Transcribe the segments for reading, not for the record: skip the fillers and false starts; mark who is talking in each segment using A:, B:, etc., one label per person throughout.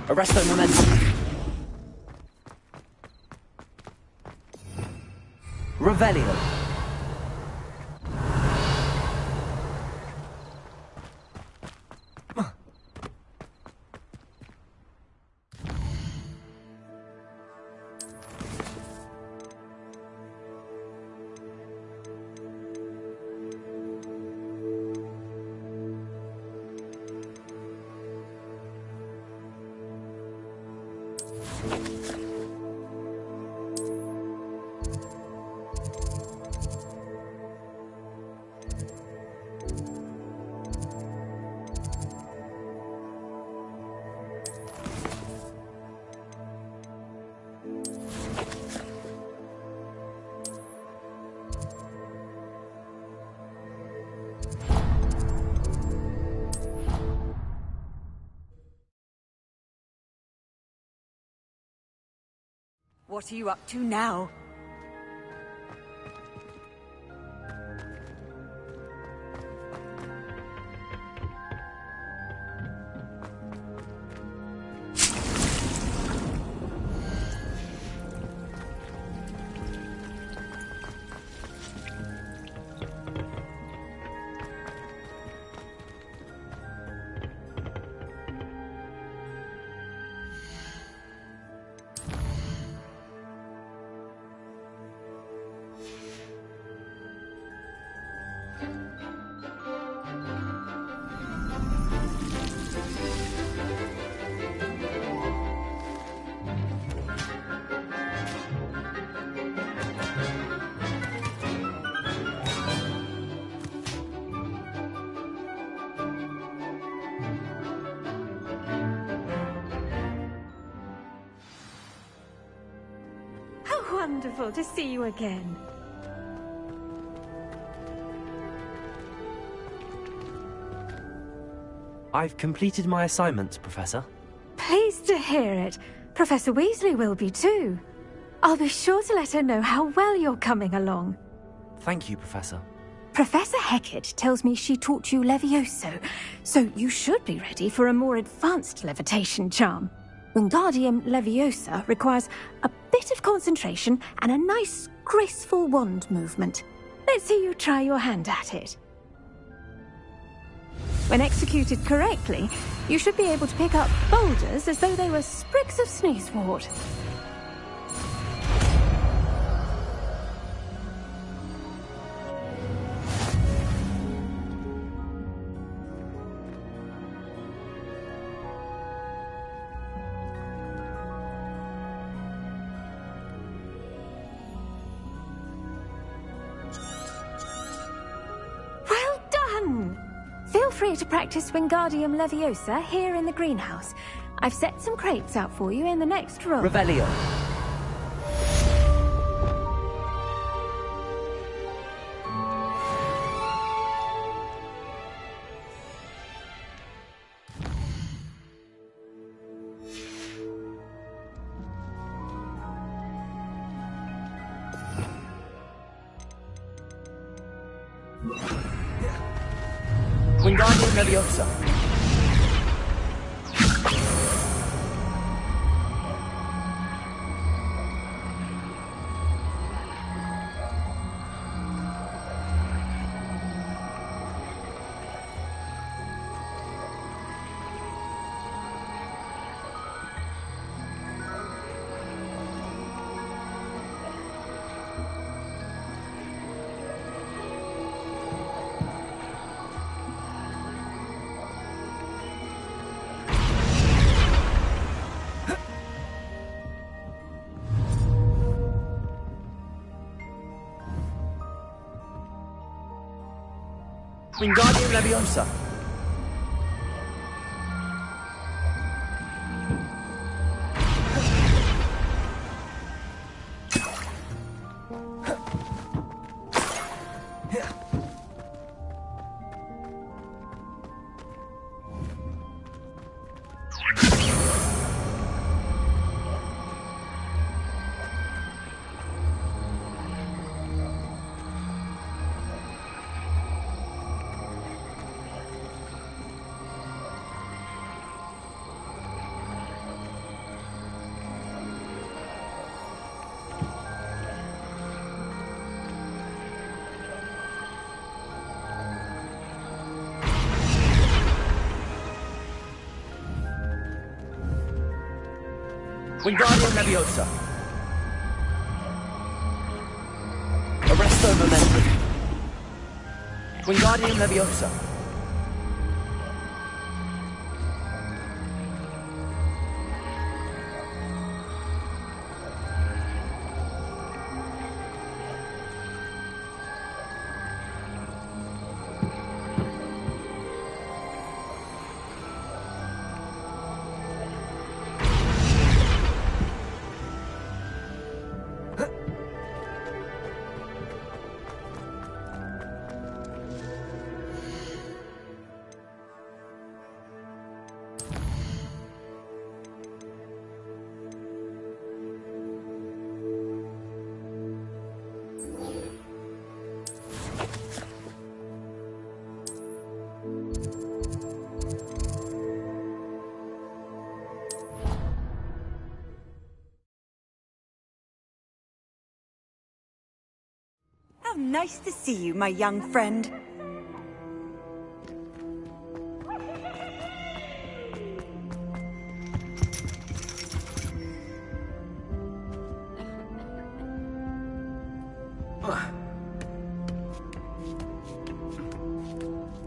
A: Arresto momentum. Revelio.
B: What are you up to now? Wonderful to see you again.
A: I've completed my assignment, Professor.
B: Pleased to hear it. Professor Weasley will be too. I'll be sure to let her know how well you're coming along.
A: Thank you, Professor.
B: Professor Hecat tells me she taught you Levioso, so you should be ready for a more advanced levitation charm. Wingardium Leviosa requires a bit of concentration and a nice, graceful wand movement. Let's see you try your hand at it. When executed correctly, you should be able to pick up boulders as though they were sprigs of sneezewort. Feel free to practice Wingardium Leviosa here in the greenhouse. I've set some crates out for you in the next room.
A: Revelio. Wingardium Leviosa. Wingardium Leviosa. Wingardium Leviosa. Arresto Momentum. Wingardium Leviosa.
C: How nice to see you, my young friend.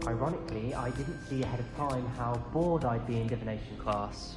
D: Ironically, I didn't see ahead of time how bored I'd be in divination class.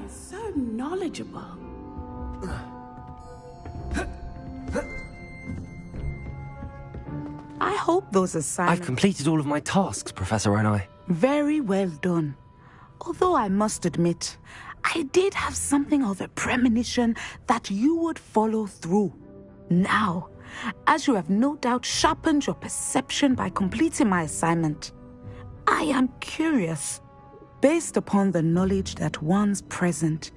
C: So knowledgeable. I hope those assignments...
A: I've completed all of my tasks, Professor Onai.
C: Very well done. Although I must admit, I did have something of a premonition that you would follow through. Now, as you have no doubt sharpened your perception by completing my assignment, I am curious. Based upon the knowledge that one's present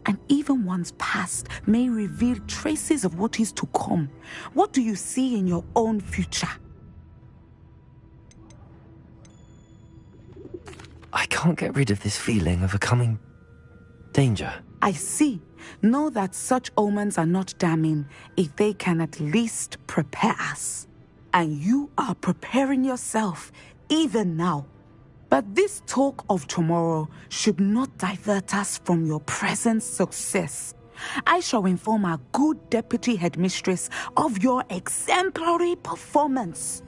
C: and even one's past may reveal traces of what is to come, what do you see in your own future?
A: I can't get rid of this feeling of a coming danger.
C: I see. Know that such omens are not damning if they can at least prepare us. And you are preparing yourself even now. But this talk of tomorrow should not divert us from your present success. I shall inform our good deputy headmistress of your exemplary performance.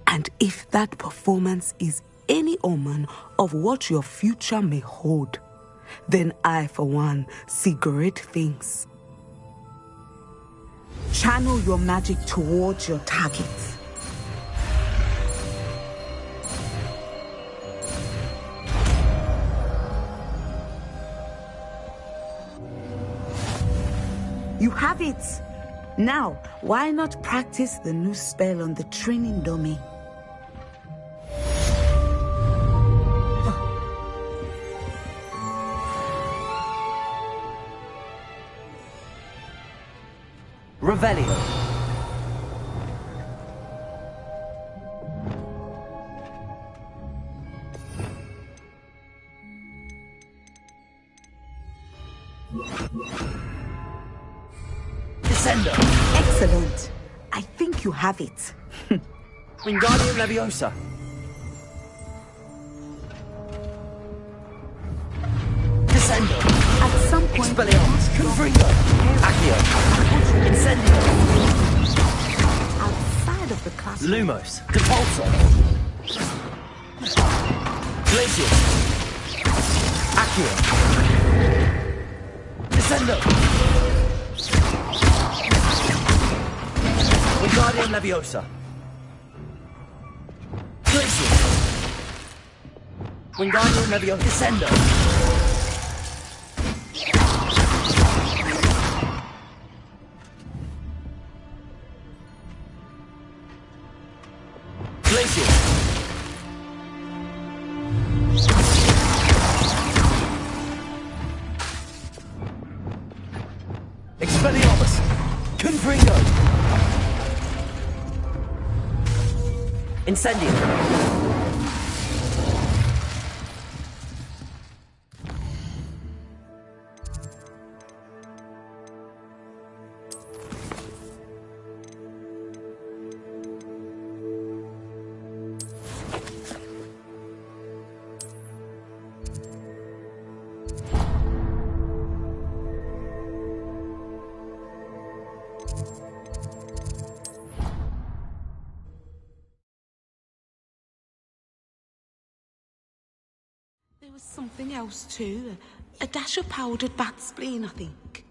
C: And if that performance is any omen of what your future may hold, then I, for one, see great things. Channel your magic towards your target. You have it! Now, why not practice the new spell on the training dummy?
A: Revelio.
C: Excellent. I think you have it.
A: Wingardium Leviosa. Descendo.
C: At some point,
A: Expelliarmus. Confringo. Accio. Incendio.
C: outside of the classroom,
A: Lumos. Depulso. Glacius. Accio. Descendo. Wingardium Leviosa. Glacius. Wingardium Leviosa. Descendo. Glacius. Expelliarmus. Confringo. Incendio.
C: there was something else too. A dash of powdered bat spleen, I think.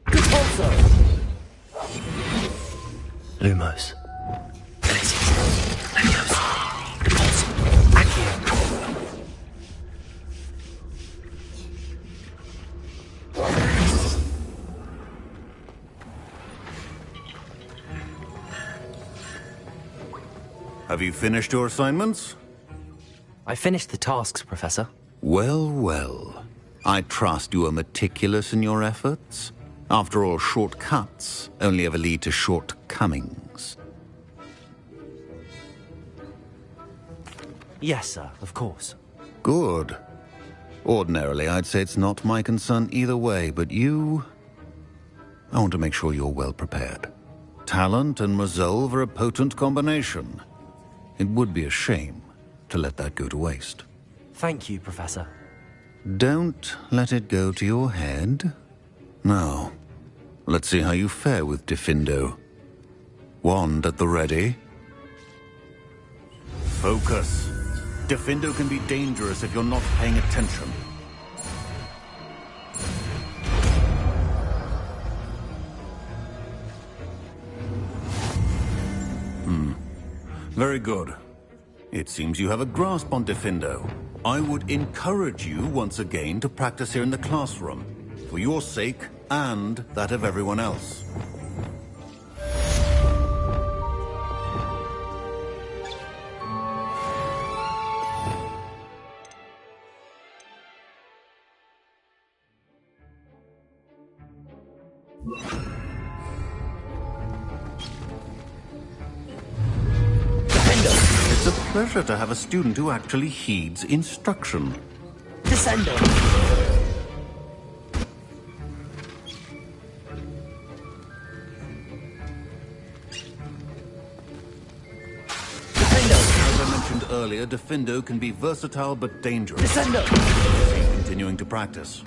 A: Depulso. Lumos. Glacius. Leviosa. Depulso. Accio.
E: Have you finished your assignments?
A: I finished the tasks, Professor.
E: Well, well. I trust you are meticulous in your efforts. After all, shortcuts only ever lead to shortcomings.
A: Yes, sir, of course.
E: Good. Ordinarily, I'd say it's not my concern either way, but you... I want to make sure you're well prepared. Talent and resolve are a potent combination. It would be a shame to let that go to waste.
A: Thank you, Professor.
E: Don't let it go to your head. Now, let's see how you fare with Diffindo. Wand at the ready. Focus. Diffindo can be dangerous if you're not paying attention. Very good. It seems you have a grasp on Diffindo. I would encourage you once again to practice here in the classroom, for your sake and that of everyone else. It's a pleasure to have a student who actually heeds instruction.
A: Descendo.
E: As I mentioned earlier, Diffindo can be versatile but dangerous.
A: Descendo.
E: Keep continuing to practice.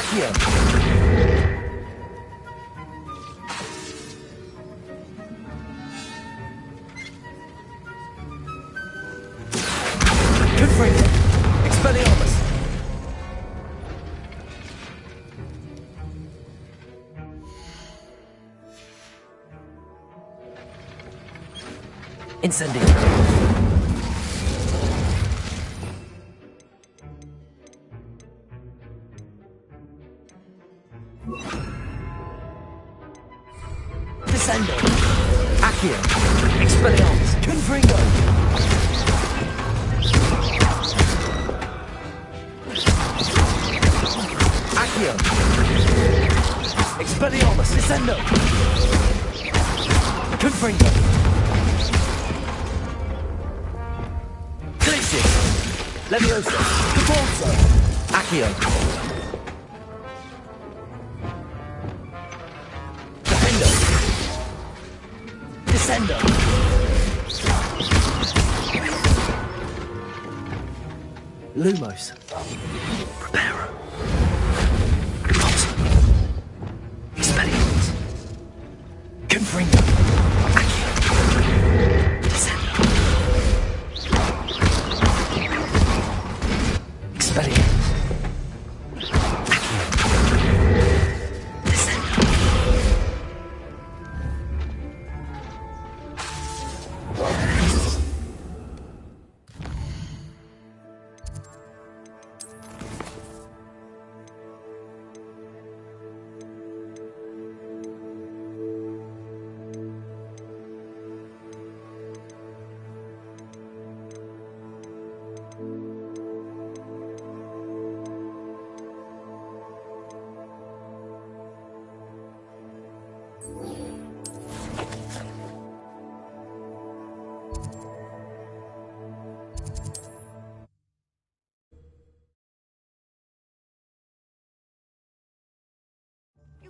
A: Accio. Confringo. Expelliarmus. Incendio. Descendo. Accio. Expelliarmus. Confringo. Accio. Expelliarmus. Descendo. Confringo. Glacius. Leviosa. Cabalzo. Accio. Defendo. Descendo. Lumos. Preparo. Repulsor. Expelliarmus. Confringo. Accio. Descendo. Expelliarmus. Accio. Descendo.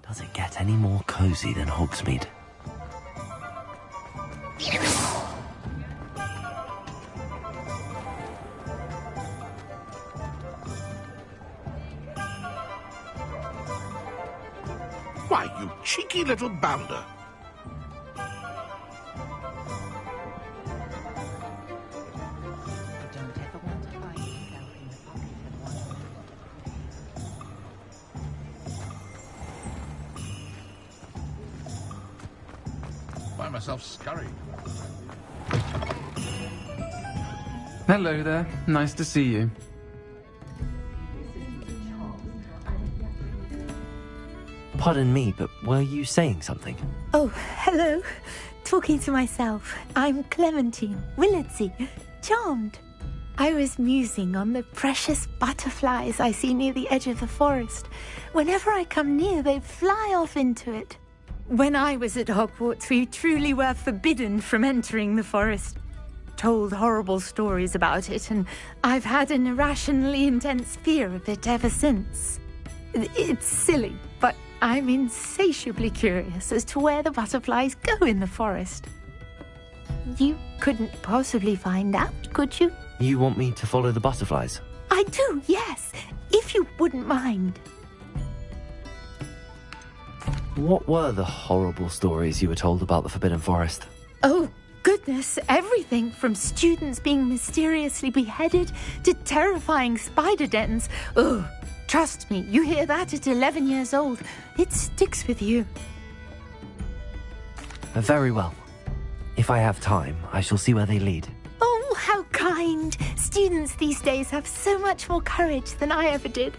A: Does it get any more cozy than Hogsmeade?
F: Why, you cheeky little bounder.
G: Find myself scurrying.
H: Hello there. Nice to see you.
A: Pardon me, but were you saying something?
I: Oh, hello. Talking to myself. I'm Clementine Willardsey. Charmed. I was musing on the precious butterflies I see near the edge of the forest. Whenever I come near, they fly off into it. When I was at Hogwarts, we truly were forbidden from entering the forest. Told horrible stories about it, and I've had an irrationally intense fear of it ever since. It's silly, but I'm insatiably curious as to where the butterflies go in the forest. You couldn't possibly find out, could you?
A: You want me to follow the butterflies?
I: I do, yes, if you wouldn't mind.
A: What were the horrible stories you were told about the Forbidden Forest?
I: Oh, goodness, everything from students being mysteriously beheaded to terrifying spider dens. Ugh, trust me, you hear that at 11 years old, it sticks with you.
A: Very well. If I have time, I shall see where they lead.
I: Oh, how kind. Students these days have so much more courage than I ever did.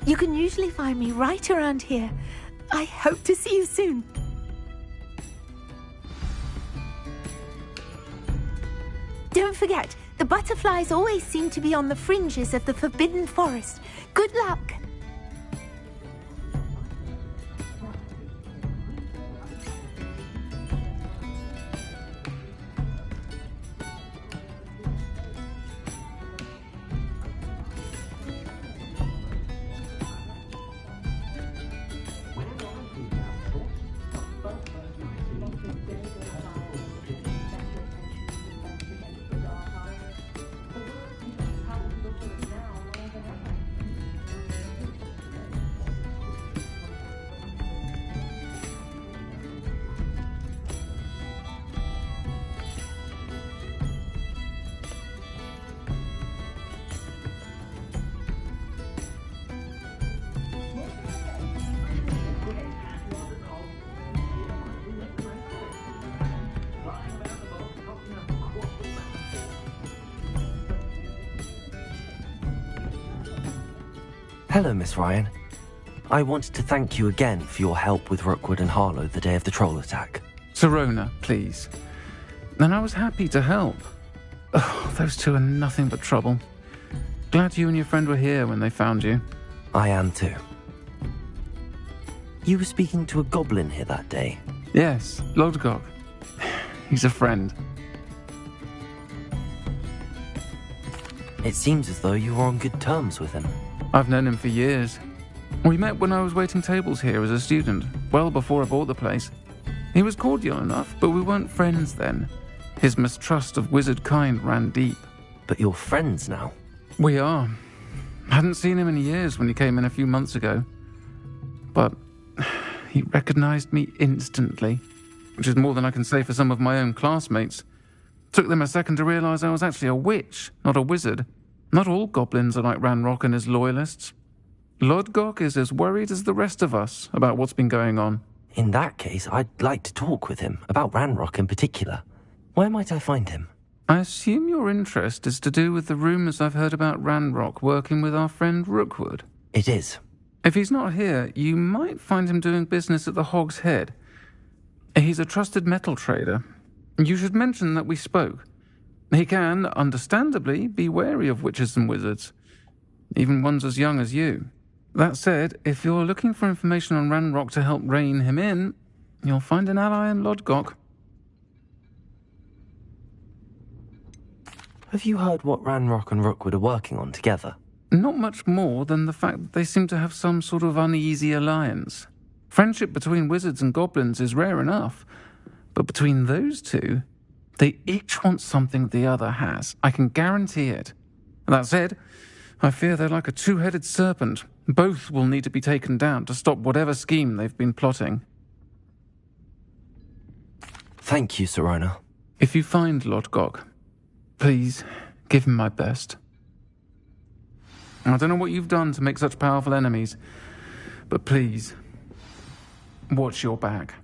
I: You can usually find me right around here. I hope to see you soon. Don't forget, the butterflies always seem to be on the fringes of the Forbidden Forest. Good luck.
A: Hello, Miss Ryan. I wanted to thank you again for your help with Rookwood and Harlow the day of the troll attack.
H: Sirona, please. And I was happy to help. Oh, those two are nothing but trouble. Glad you and your friend were here when they found you.
A: I am too. You were speaking to a goblin here that day.
H: Yes, Lodgok. He's a friend.
A: It seems as though you were on good terms with him.
H: I've known him for years. We met when I was waiting tables here as a student, well before I bought the place. He was cordial enough, but we weren't friends then. His mistrust of wizard kind ran deep.
A: But you're friends now.
H: We are. Hadn't seen him in years when he came in a few months ago. But he recognized me instantly, which is more than I can say for some of my own classmates. Took them a second to realize I was actually a witch, not a wizard. Not all goblins are like Ranrock and his loyalists. Lodgok is as worried as the rest of us about what's been going on.
A: In that case, I'd like to talk with him, about Ranrock in particular. Where might I find him?
H: I assume your interest is to do with the rumors I've heard about Ranrock working with our friend Rookwood.
A: It is.
H: If he's not here, you might find him doing business at the Hog's Head. He's a trusted metal trader. You should mention that we spoke. He can, understandably, be wary of witches and wizards, even ones as young as you. That said, if you're looking for information on Ranrock to help rein him in, you'll find an ally in Lodgok.
A: Have you heard what Ranrock and Rookwood are working on together?
H: Not much more than the fact that they seem to have some sort of uneasy alliance. Friendship between wizards and goblins is rare enough, but between those two, they each want something the other has. I can guarantee it. That said, I fear they're like a two-headed serpent. Both will need to be taken down to stop whatever scheme they've been plotting.
A: Thank you, Sirona.
H: If you find Lodgok, please give him my best. I don't know what you've done to make such powerful enemies, but please, watch your back.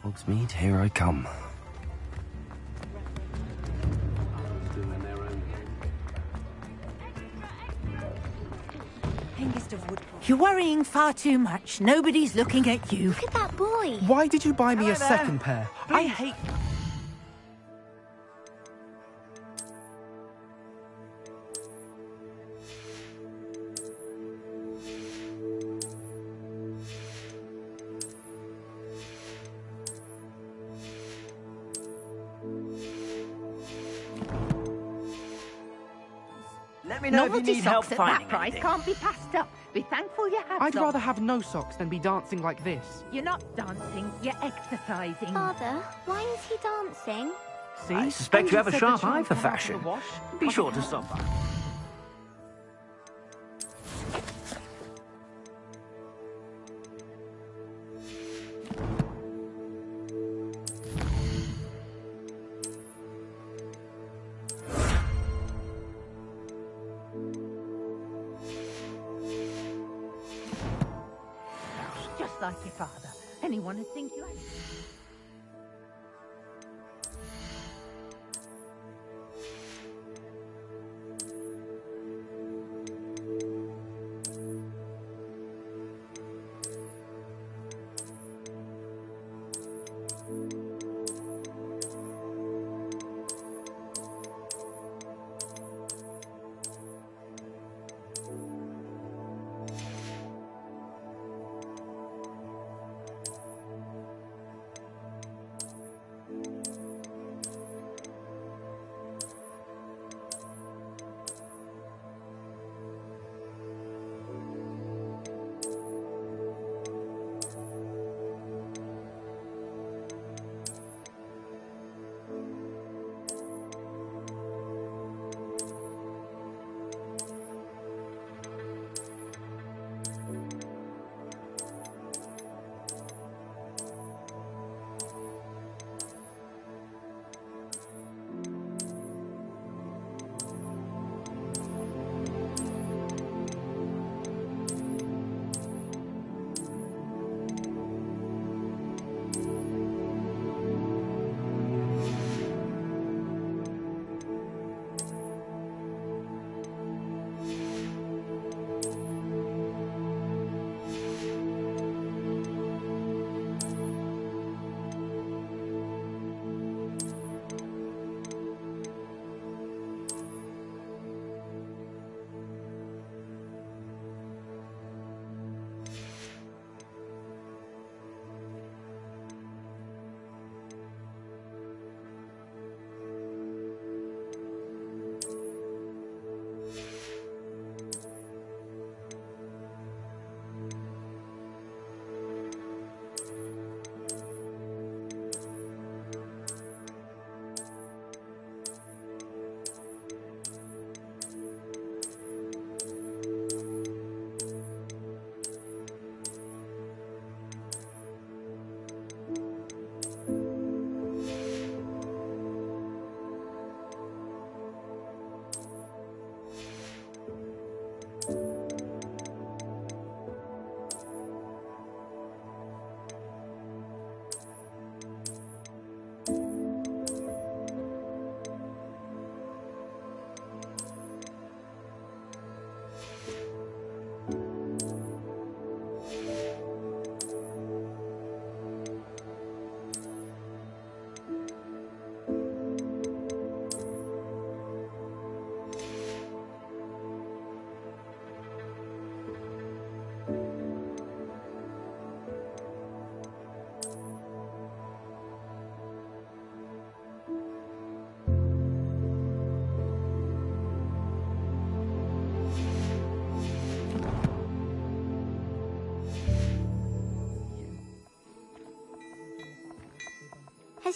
A: Hogsmeade, here I come.
I: You're worrying far too much. Nobody's looking at you.
G: Look at that boy.
J: Why did you buy me a second pair? I hate...
K: Let me know if you
I: Novelty
K: need help
I: socks at
K: finding
I: that price
K: anything.
I: can't be passed up. Be thankful you have
J: I'd
I: some.
J: rather have no socks than be dancing like this.
I: You're not dancing, you're exercising.
G: Father, why is he dancing?
J: See?
K: I suspect you have a
J: Angel said
K: sharp
J: the
K: eye
J: charms
K: for
J: come out of
K: fashion.
J: the wash.
K: Be sure to stop by.
I: Just like your father. Anyone would think you had...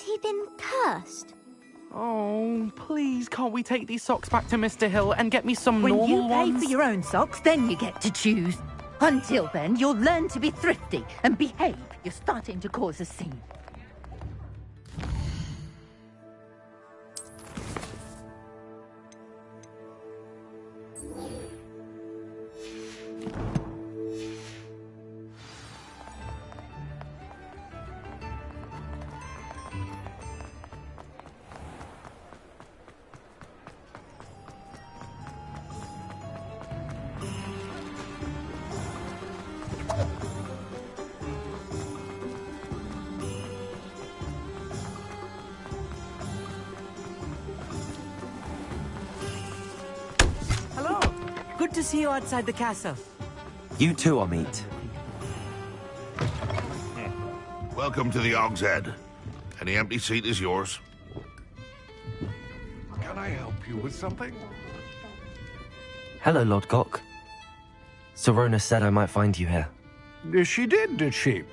G: he been cursed?
J: Oh, please, can't we take these socks back to Mr. Hill and get me some
L: When
J: normal
L: you pay
J: ones?
L: for your own socks, then you get to choose. Until then, you'll learn to be thrifty and behave. You're starting to cause a scene.
K: Hello. Good to see you outside the castle.
A: You too, Amit.
F: Welcome to the Og's Head. Any empty seat is yours.
M: Can I help you with something?
A: Hello, Lodcock. Serona said I might find you here.
M: She did she?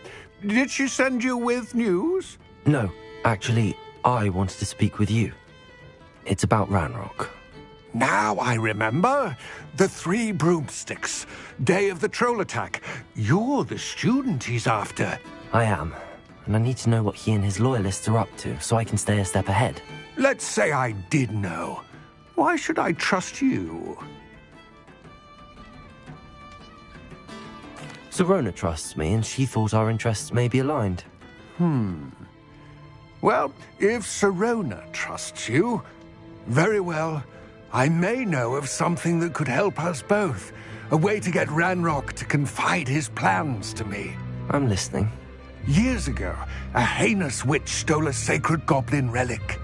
M: Did she send you with news?
A: No, actually, I wanted to speak with you. It's about Ranrock.
M: Now I remember. The 3 broomsticks. Day of the troll attack. You're the student he's after.
A: I am, and I need to know what he and his loyalists are up to so I can stay a step ahead.
M: Let's say I did know. Why should I trust you?
A: Serona trusts me, and she thought our interests may be aligned.
M: Well, if Serona trusts you, very well. I may know of something that could help us both. A way to get Ranrock to confide his plans to me.
A: I'm listening.
M: Years ago, a heinous witch stole a sacred goblin relic.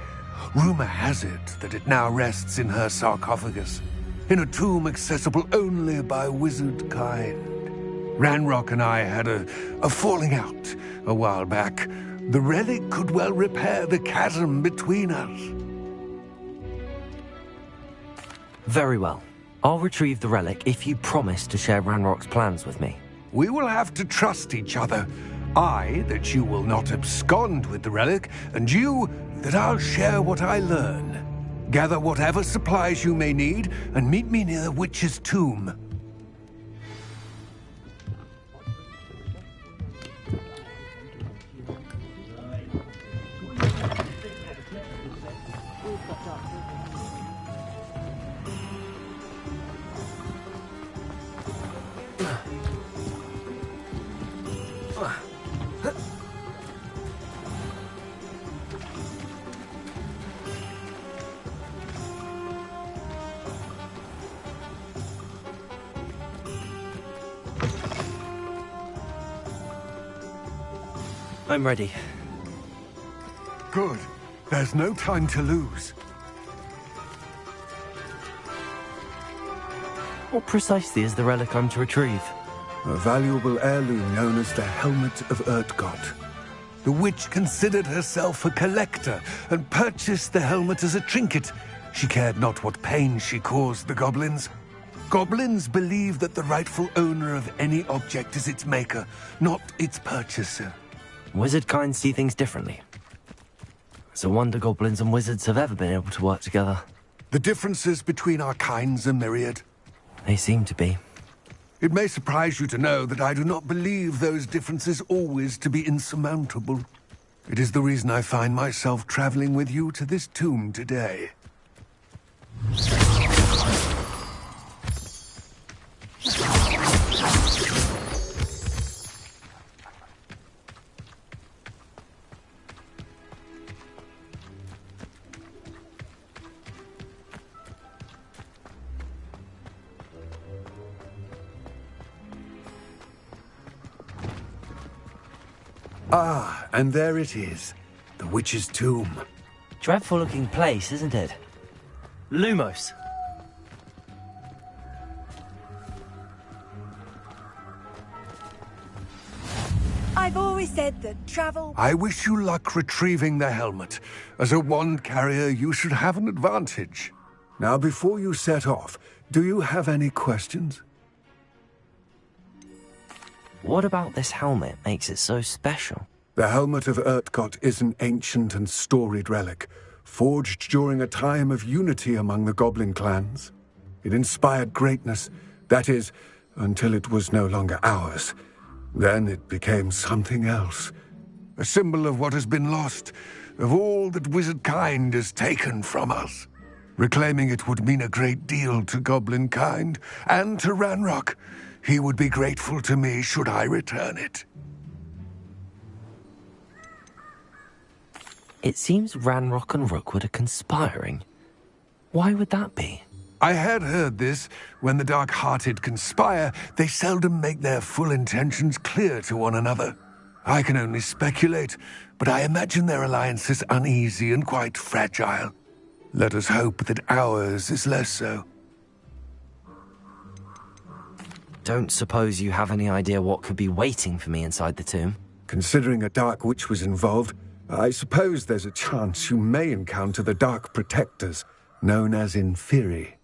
M: Rumor has it that it now rests in her sarcophagus, in a tomb accessible only by wizard kind. Ranrock and I had a falling out a while back. The relic could well repair the chasm between us.
A: Very well. I'll retrieve the relic if you promise to share Ranrock's plans with me.
M: We will have to trust each other. I, that you will not abscond with the relic, and you, that I'll share what I learn. Gather whatever supplies you may need, and meet me near the witch's tomb.
A: I'm ready.
M: Good. There's no time to lose.
A: What precisely is the relic I'm to retrieve?
M: A valuable heirloom known as the Helmet of Urtgott. The witch considered herself a collector and purchased the helmet as a trinket. She cared not what pain she caused the goblins. Goblins believe that the rightful owner of any object is its maker, not its purchaser.
A: Wizard kind see things differently. It's a wonder goblins and wizards have ever been able to work together.
M: The differences between our kinds are myriad.
A: They seem to be.
M: It may surprise you to know that I do not believe those differences always to be insurmountable. It is the reason I find myself traveling with you to this tomb today. Ah, and there it is. The witch's tomb.
A: Dreadful looking place, isn't it? Lumos.
I: I've always said that travel...
M: I wish you luck retrieving the helmet. As a wand carrier, you should have an advantage. Now, before you set off, do you have any questions?
A: What about this helmet makes it so special?
M: The helmet of Urtkot is an ancient and storied relic, forged during a time of unity among the goblin clans. It inspired greatness, that is, until it was no longer ours. Then it became something else. A symbol of what has been lost, of all that wizard kind has taken from us. Reclaiming it would mean a great deal to goblin kind, and to Ranrock. He would be grateful to me should I return it.
A: It seems Ranrock and Rookwood are conspiring. Why would that be?
M: I had heard this. When the dark-hearted conspire, they seldom make their full intentions clear to one another. I can only speculate, but I imagine their alliance is uneasy and quite fragile. Let us hope that ours is less so.
A: Don't suppose you have any idea what could be waiting for me inside the tomb?
M: Considering a Dark Witch was involved, I suppose there's a chance you may encounter the Dark Protectors, known as Inferi.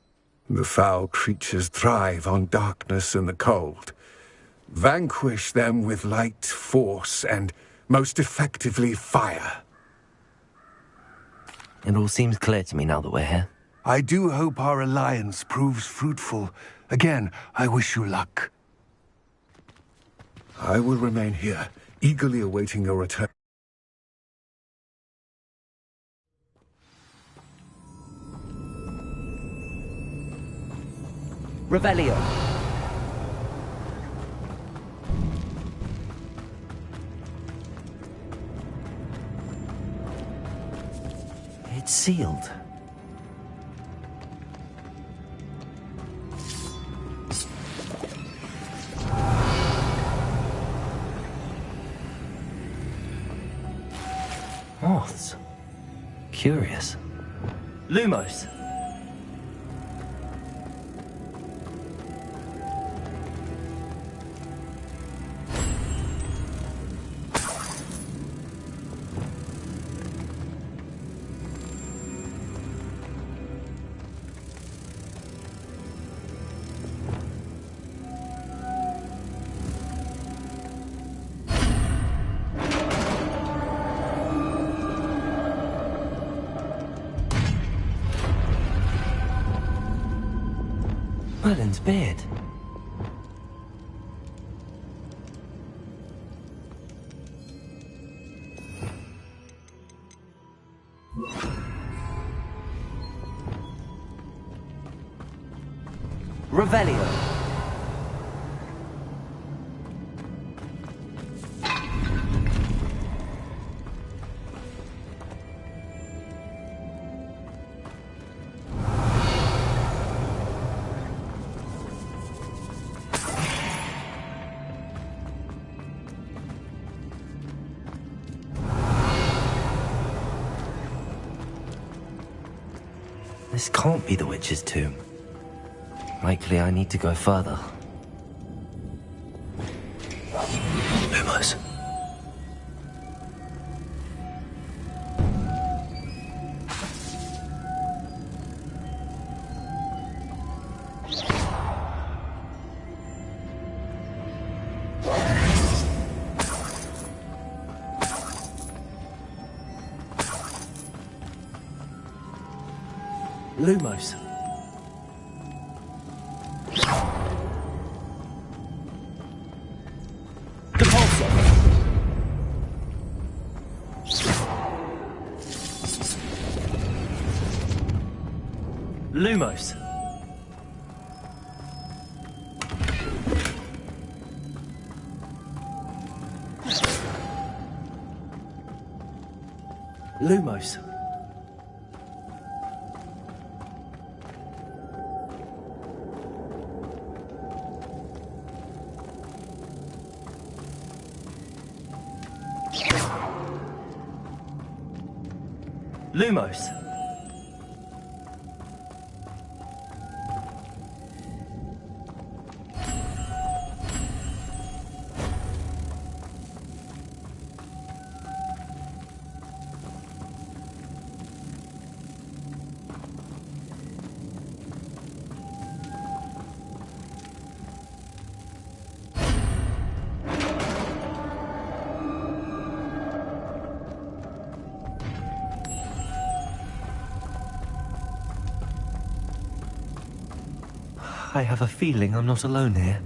M: The foul creatures thrive on darkness and the cold. Vanquish them with light, force, and, most effectively, fire.
A: It all seems clear to me now that we're here.
M: I do hope our alliance proves fruitful. Again, I wish you luck. I will remain here, eagerly awaiting your return.
K: Revelio.
A: It's sealed. Moths. Curious. Lumos. Merlin's beard. Revelio. This can't be the witch's tomb. Likely I need to go further. Lumos. Lumos. Depulso. Lumos. Lumos. Lumos. I have a feeling I'm not alone here.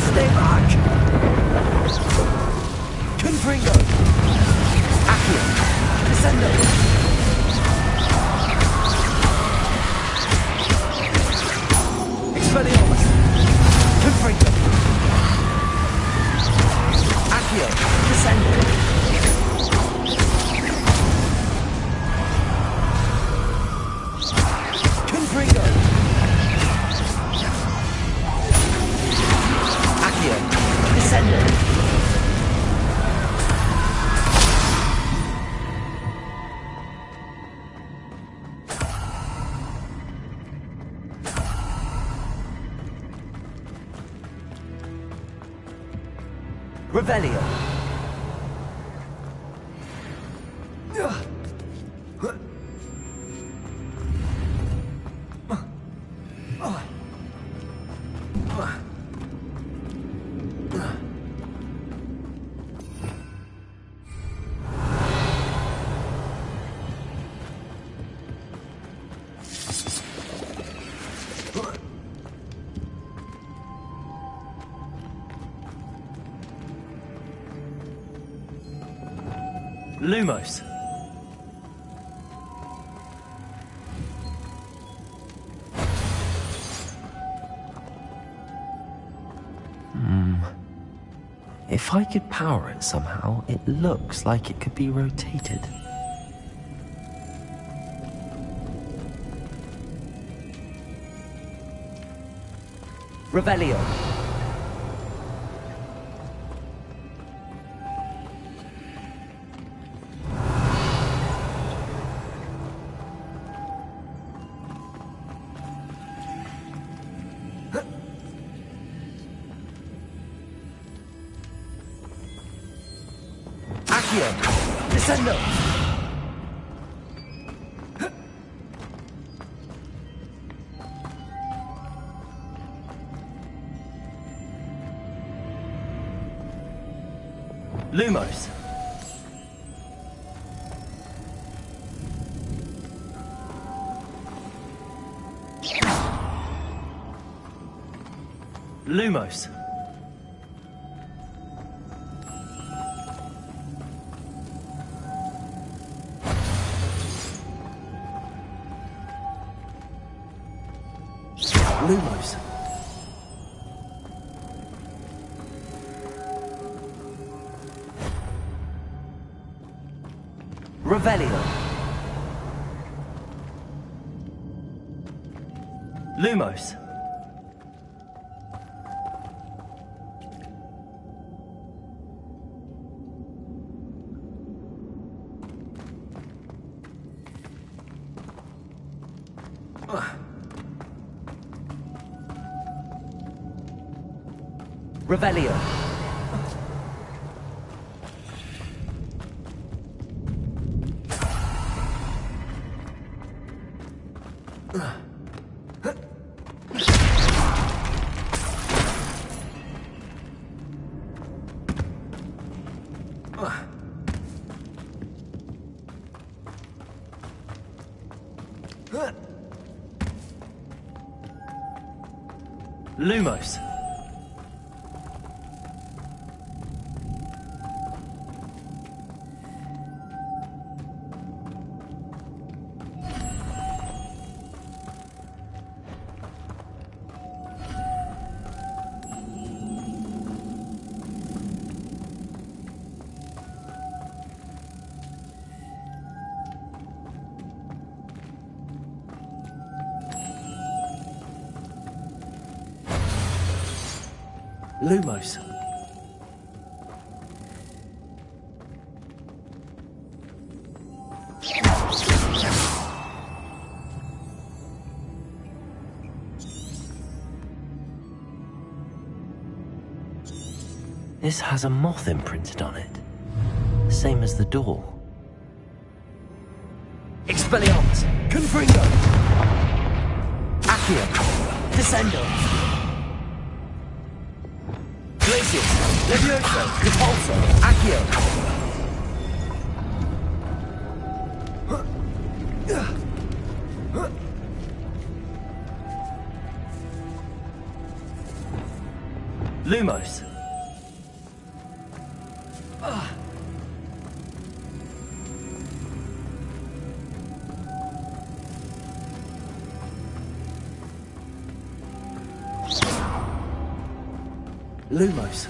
K: Stay back! Confringo! Accio! Descendo! Expelliarmus! Confringo! Accio! Descendo! Confringo! Accio! Descendo! Revelio.
A: Lumos. If I could power it somehow, it looks like it could be rotated.
K: Revelio. Accio. Descendo.
A: Lumos. Lumos. Lumos.
K: Revelio.
A: Lumos.
K: Revelio.
A: Lumos. Lumos. This has a moth imprinted on it. Same as the door.
K: Expelliarmus. Confringo. Accio. Descendo. Glacius. Levioso. Repulsor. Accio.
A: Lumos. Lumos.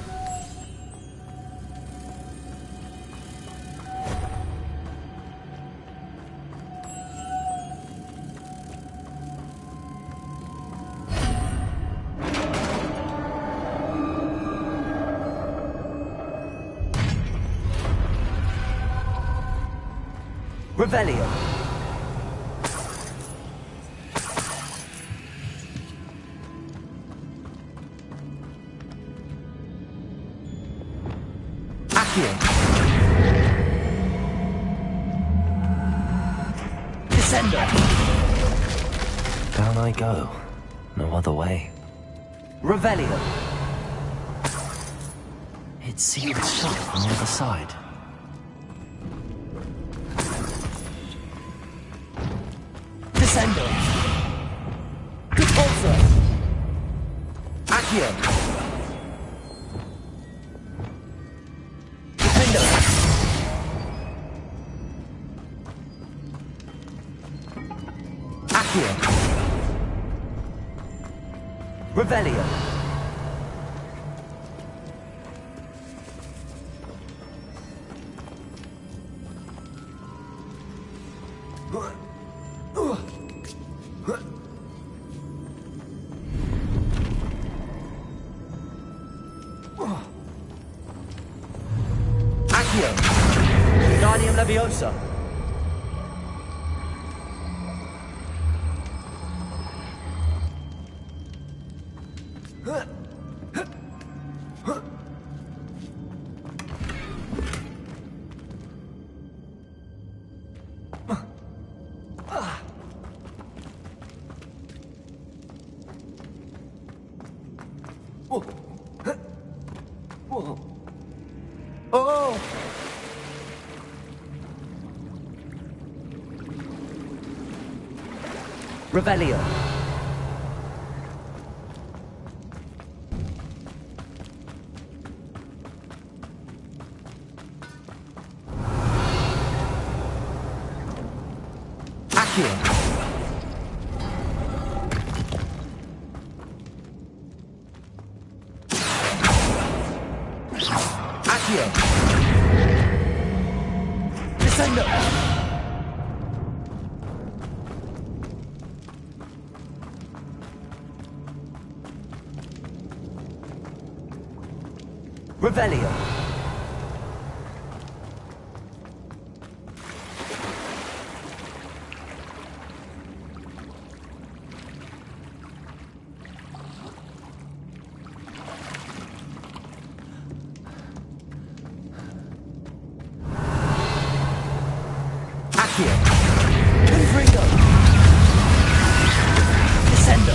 A: Revelio. Accio. Descendo. Down I go. No other way.
K: Revelio.
A: It seemed shut on the other side.
K: Descendo. Repulsor. Accio. Defendo. Accio. Revelio. Accio. Guardium Leviosa. Oh! Revelio. Accio. Accio. Descendo. Revelio. Accio. Confringo. Descendo.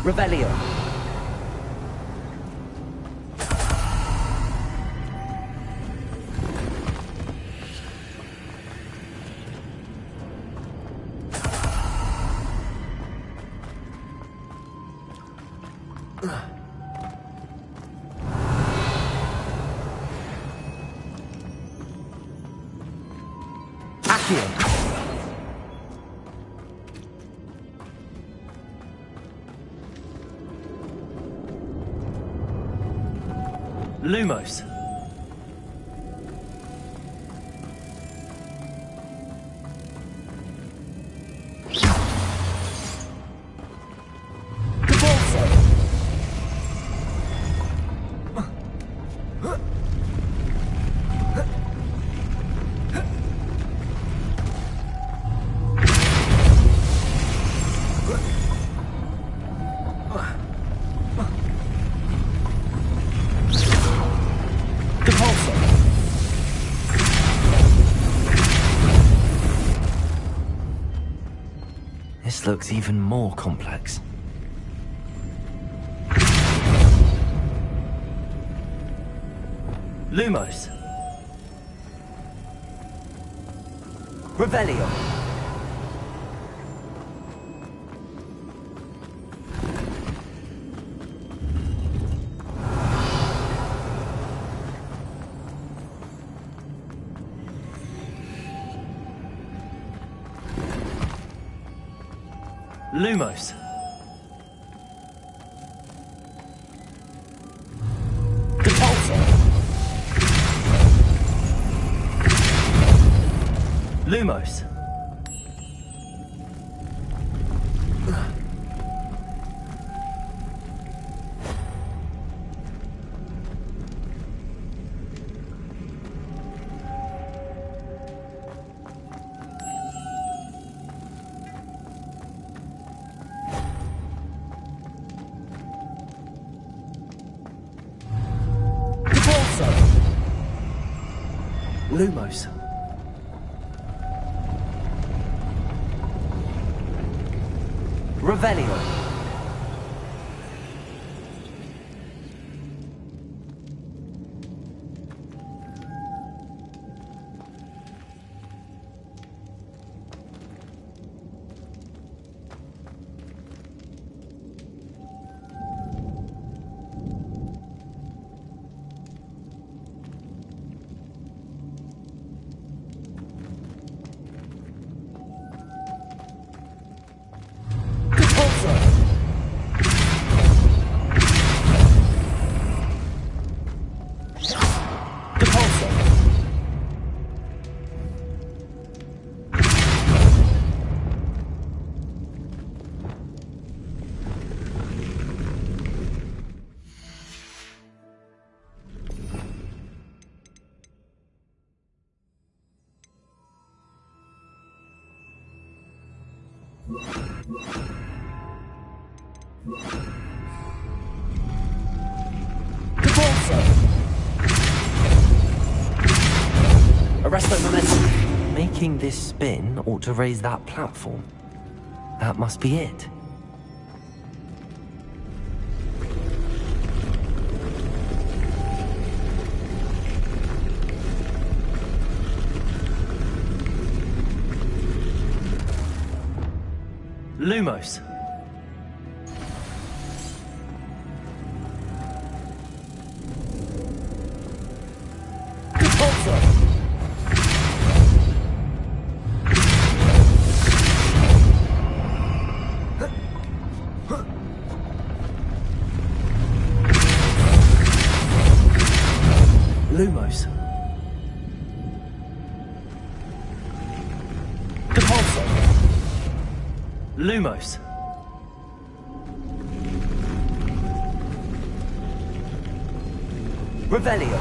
A: Revelio. Accio. Lumos. This looks even more complex. Lumos. Revelio. Lumos. Depulso. Lumos. Lumos. Revelio. Arresto momentum. Making this spin ought to raise that platform. That must be it. Lumos. Lumos. Depulso. Lumos. Revelio.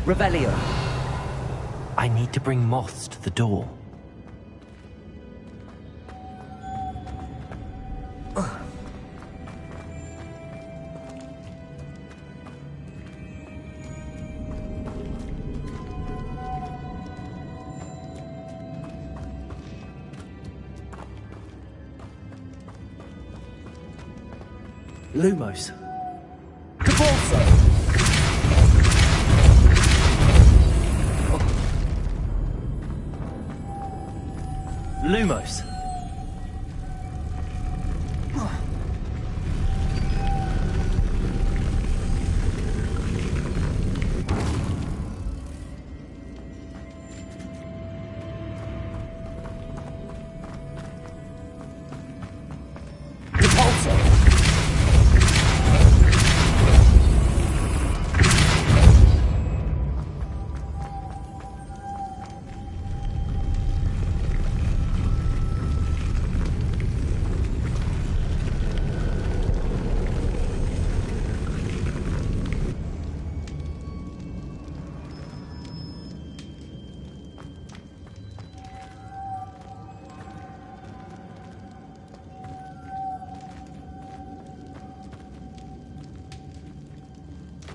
A: Revelio. I need to bring moths to the door. Lumos. Cabalso! Lumos.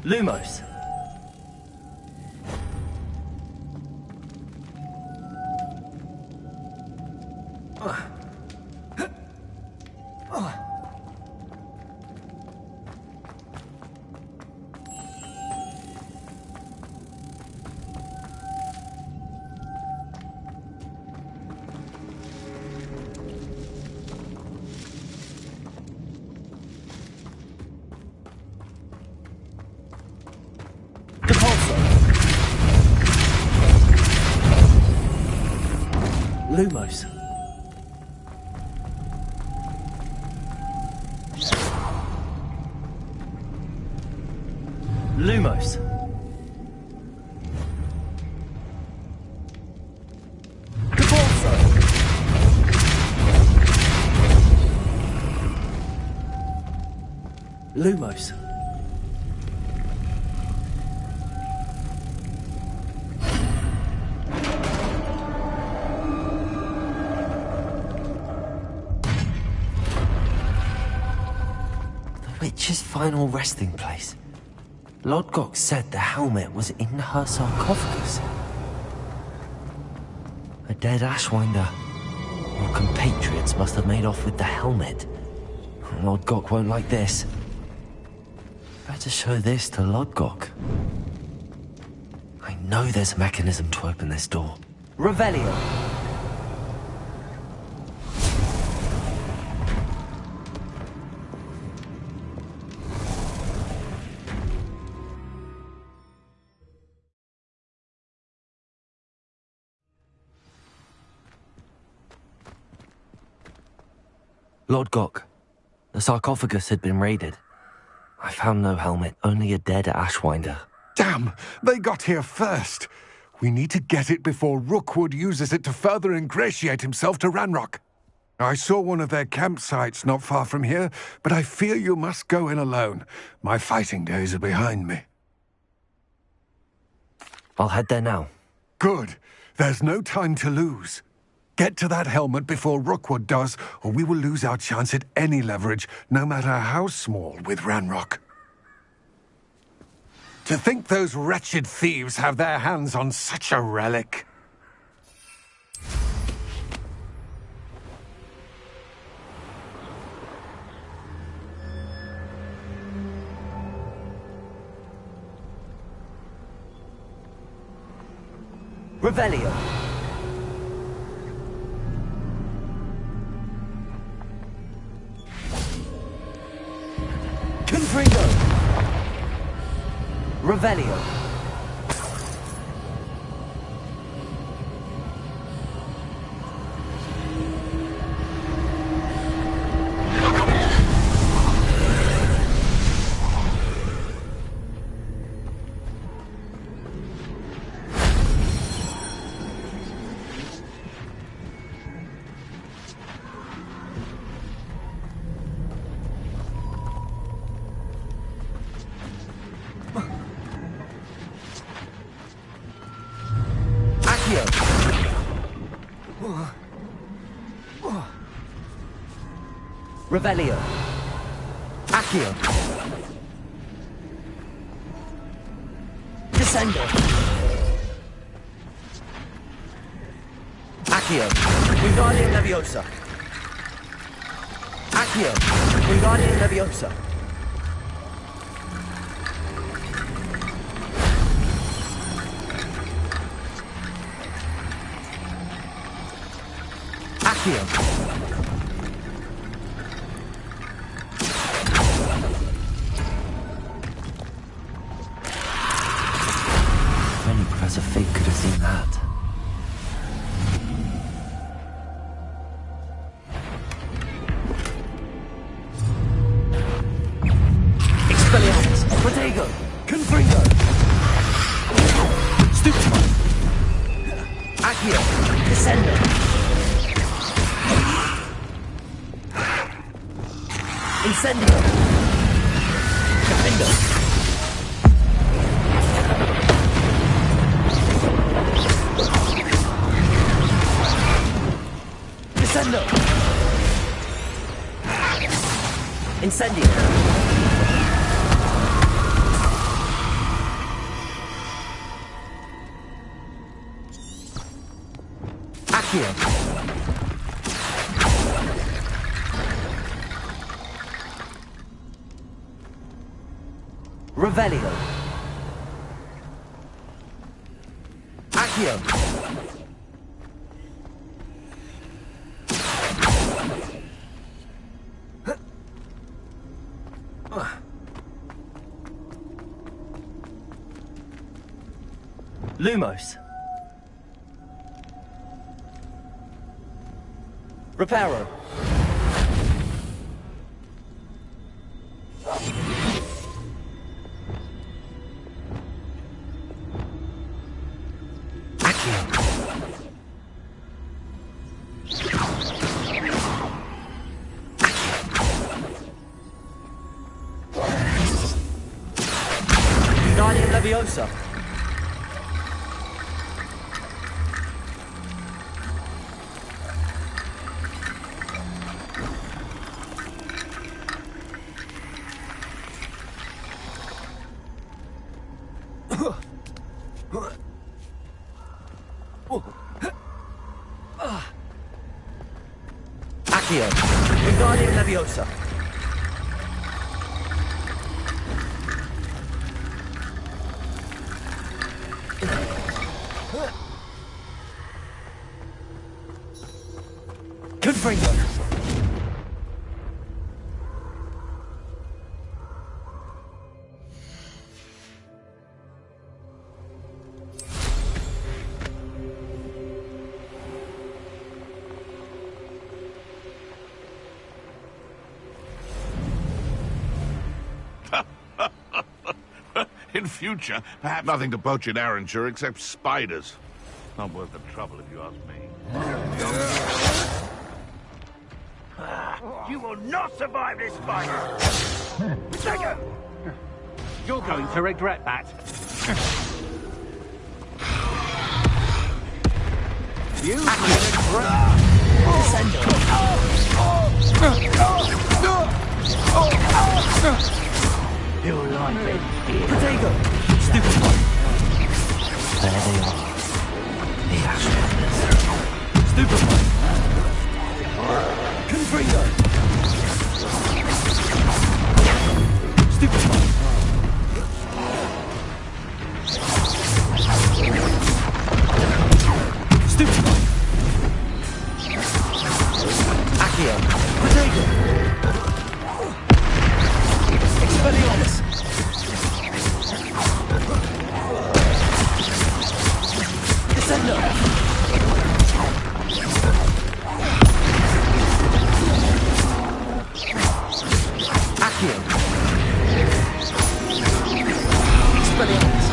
A: Lumos. Lumos. Lumos. Cabalso. Lumos. Witch's final resting place. Lodgok said the helmet was in her sarcophagus. A dead Ashwinder or compatriots must have made off with the helmet. Lodgok won't like this. Better show this to Lodgok. I know there's a mechanism to open this door. Revelio. Lodgok, the sarcophagus had been raided. I found no helmet, only a dead Ashwinder.
M: Damn! They got here first! We need to get it before Rookwood uses it to further ingratiate himself to Ranrock. I saw one of their campsites not far from here, but I fear you must go in alone. My fighting days are behind me.
A: I'll head there now.
M: Good. There's no time to lose. Get to that helmet before Rookwood does, or we will lose our chance at any leverage, no matter how small, with Ranrock. To think those wretched thieves have their hands on such a relic.
A: Revelio. Confringo. Revelio. Revelio. Accio. Descendo. Accio. Wingardium Leviosa. Accio. Wingardium Leviosa.
K: Accio.
A: If only Professor Fig could have seen that.
K: Expelliarmus. Protego. Confringo. Stupefy. Accio. Descendo. Incendio. Defendo. Descendo. Incendio. Accio. Revelio. Accio. Lumos. Reparo. Guardian Leviosa. Accio. Guardian Leviosa. Confringo.
F: In future, perhaps nothing to poach in Arranshire except spiders. Not worth the trouble, if you ask me.
N: You will not survive this fight!
J: You're going to regret that. You
K: You'll like it. Protego. Stupefy.
A: There they are. The Ashwinders.
K: Stupefy. Confringo. Stupefy. Stupefy. Accio. Protego. Expelliarmus. Descendo. Accio. Expelliarmus.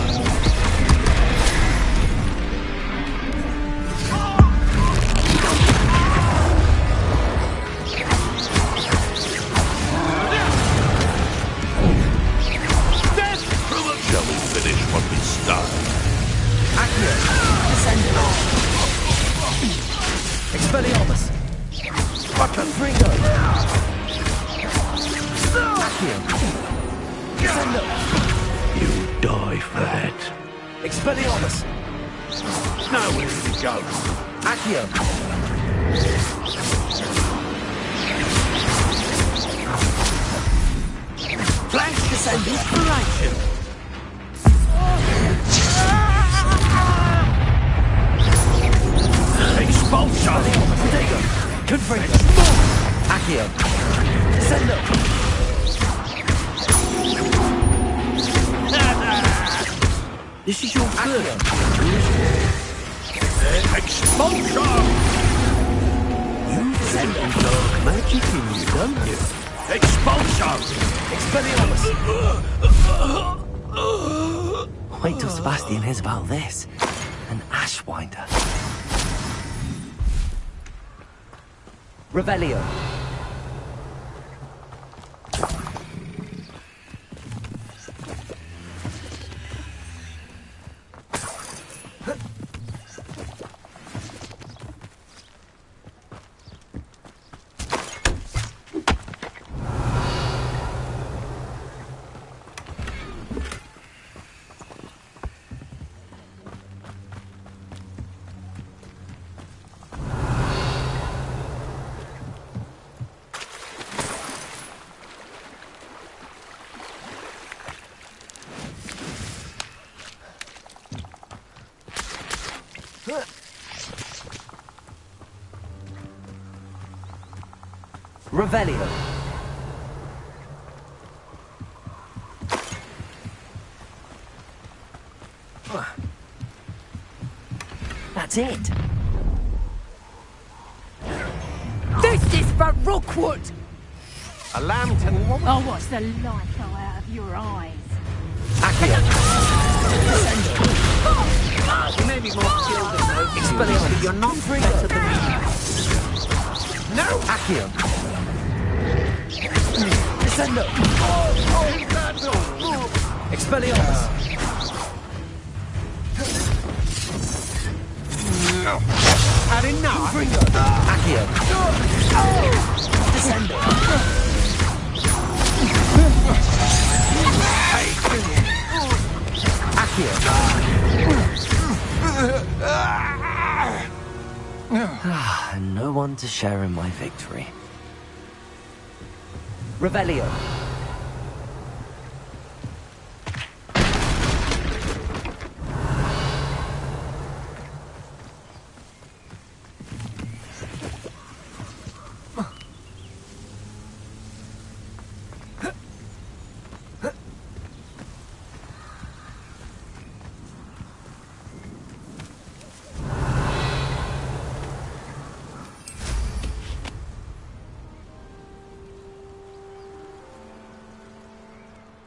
F: Shall we finish what we started?
K: Accio. Descendo. Expelliarmus. Confringo. Accio. Descendo.
N: You die for that.
K: Expelliarmus.
N: Now where did it go?
K: Accio. Flank descend inspiration.
N: Expulsion!
K: Protego.
N: Expulsion!
A: You send dark magic in you, don't you?
N: Expulsion!
A: Expelliarmus! Wait till Sebastian hears about this. An Ashwinder.
K: Revelio. Revelio.
A: That's it.
L: This is for Rookwood!
N: A lantern woman?
L: Oh, what's the life out of your eyes?
K: You may be more skilled than most Expelliarmus, but you're not better than me. No! Accio. Descendo. Expelliarmus.
N: Had enough?
K: Accio. Descendo. Accio.
A: And no one to share in my victory.
K: Revelio.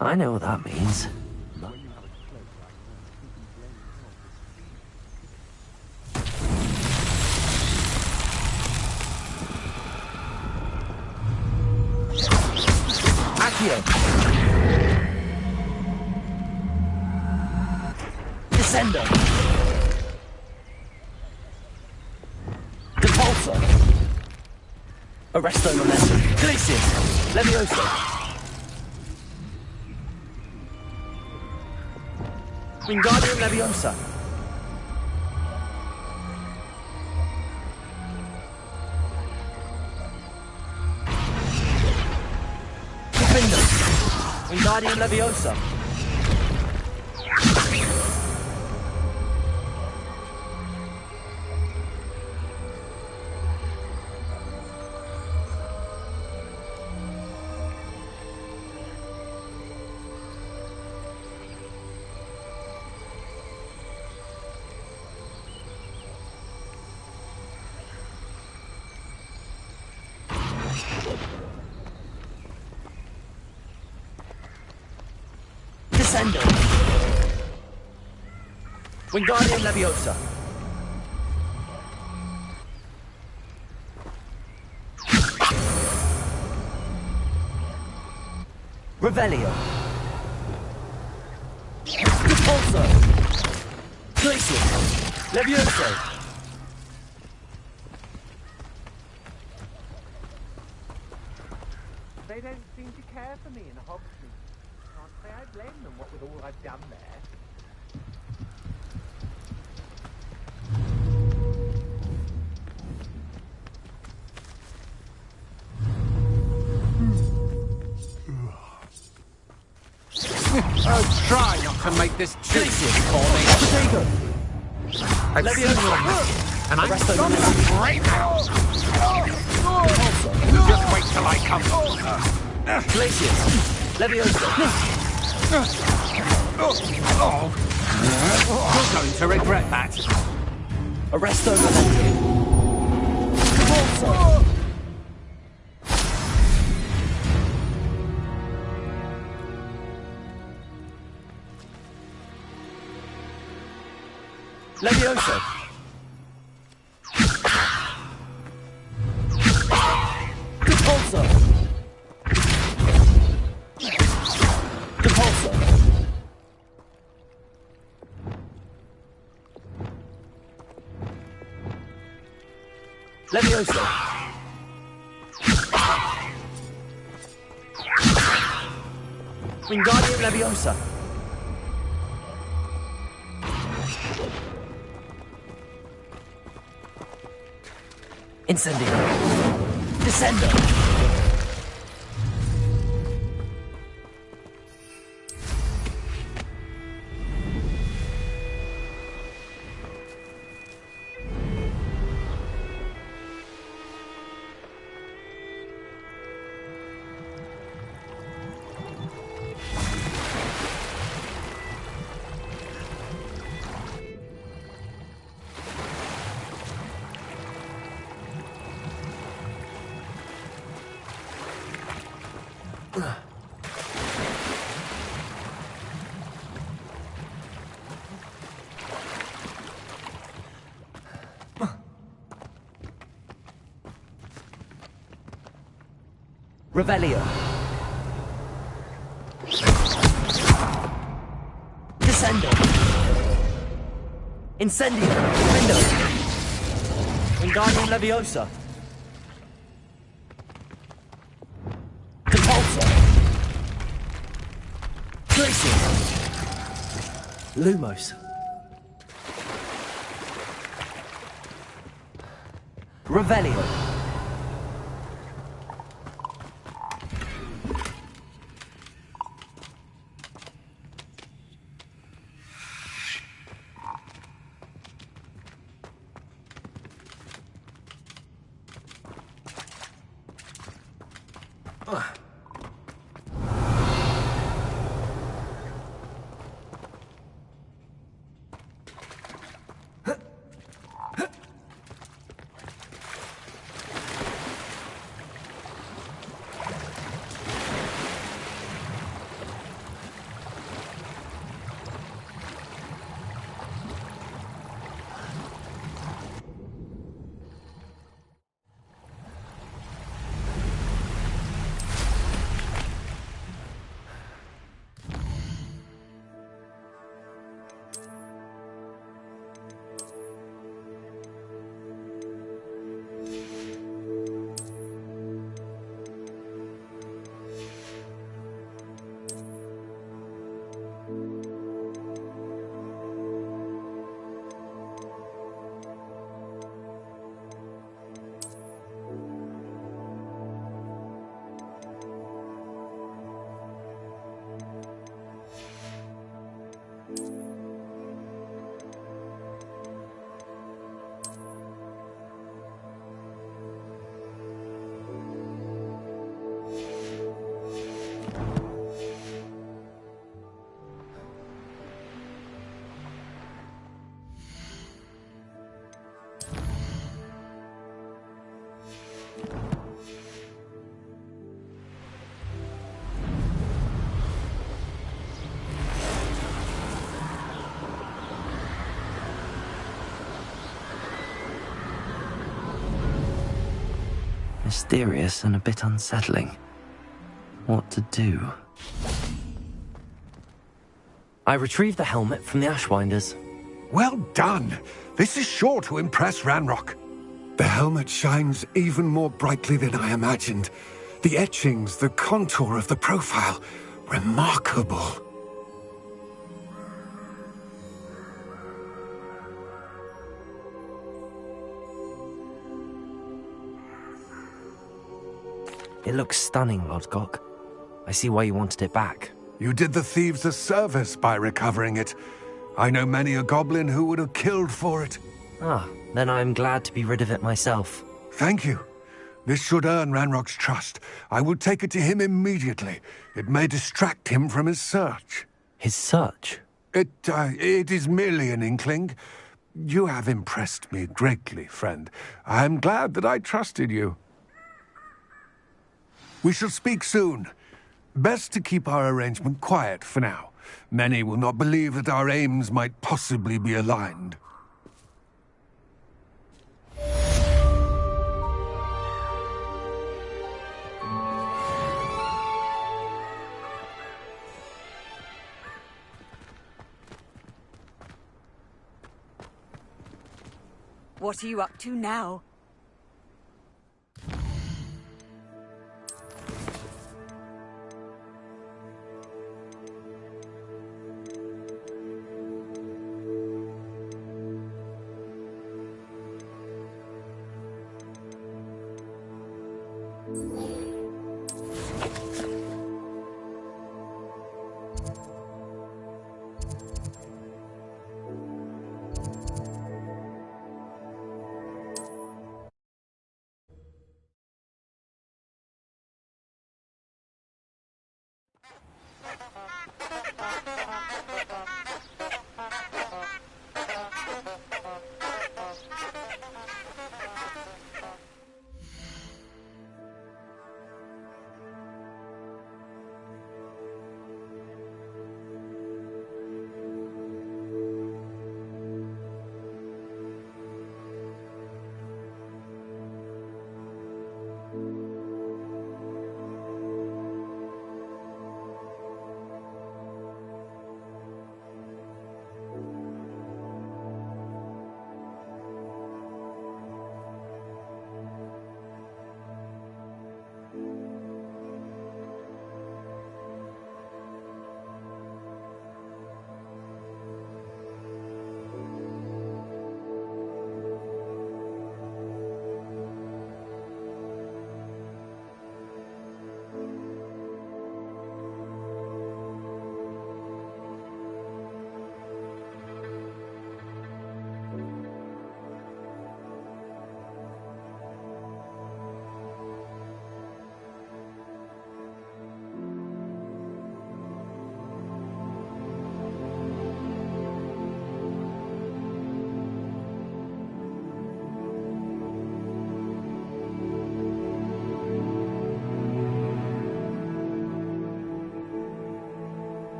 A: I know what that means.
K: Accio. Descendo. Depulso. Arresto momentum. Glacius. Levioso. Wingardium Leviosa. Defendo. Wingardium Leviosa. Descendo. Wingardium Leviosa. Revelio. Depulso. Glacius. Levioso.
J: They don't seem to care for me in Hogsmeade. Can't say I blame them, what with all I've done there.
N: Oh, try not to make this juicy for me. I've seen your magic, and I'm going to break out. You just wait till I come.
K: Glacius. Leviosa.
N: You're going to regret that.
K: Arresto Valenti. Corso. Levioso. Depulso. Depulso. Levioso. Wingardium Leviosa. Incendio. Descendo. Revelio. Descendo. Incendio. Defendo. Wingardium Leviosa. Depulso. Glacius. Lumos. Revelio.
A: Mysterious and a bit unsettling. What to do? I retrieved the helmet from the Ashwinders.
M: Well done. This is sure to impress Ranrock. The helmet shines even more brightly than I imagined. The etchings, the contour of the profile, remarkable.
A: It looks stunning, Lodgok. I see why you wanted it back.
M: You did the thieves a service by recovering it. I know many a goblin who would have killed for it.
A: Ah, then I'm glad to be rid of it myself.
M: Thank you. This should earn Ranrock's trust. I will take it to him immediately. It may distract him from his search.
A: His such?
M: It is merely an inkling. You have impressed me greatly, friend. I am glad that I trusted you. We shall speak soon. Best to keep our arrangement quiet for now. Many will not believe that our aims might possibly be aligned.
O: What are you up to now?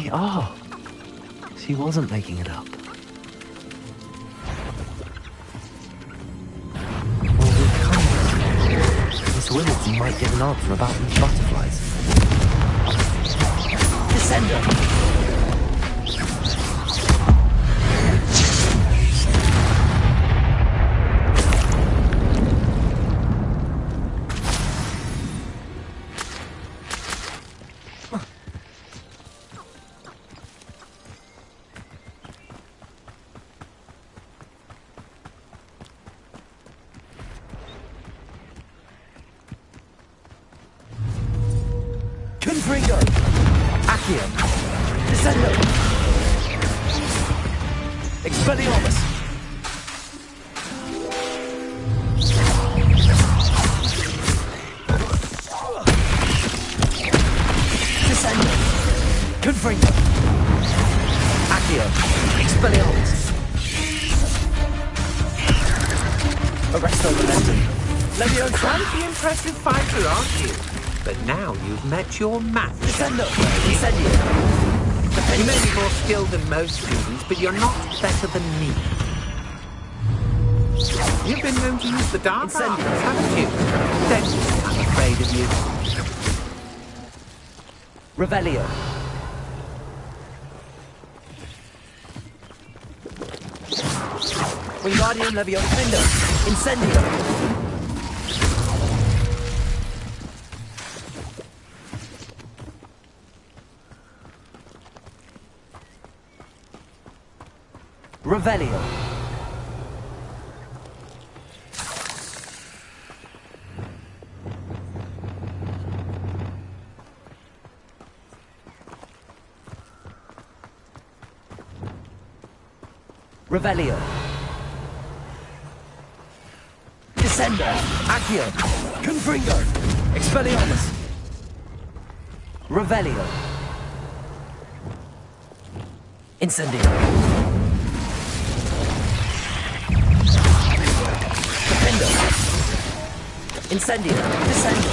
A: they are. She wasn't making it up. Well, we've come this far. Miss Willardson might get an answer about these butterflies.
K: Descender! Confringo! Accio! Descendo! Expelliarmus! Descendo! Confringo! Accio! Expelliarmus! Arresto Momentum!
N: You're quite the impressive fighter, aren't you? But now you've met your match.
K: Descendo! Incendio!
N: You may be more skilled than most students, but you're not better than me. You've been known to use the dark arts, haven't you? Then I'm afraid of you.
K: Revelio! Wingardium Leviosa! Incendio! Revelio. Revelio. Descendo. Accio. Confringo. Expelliarmus. Revelio. Incendio. Incendio! Descendo!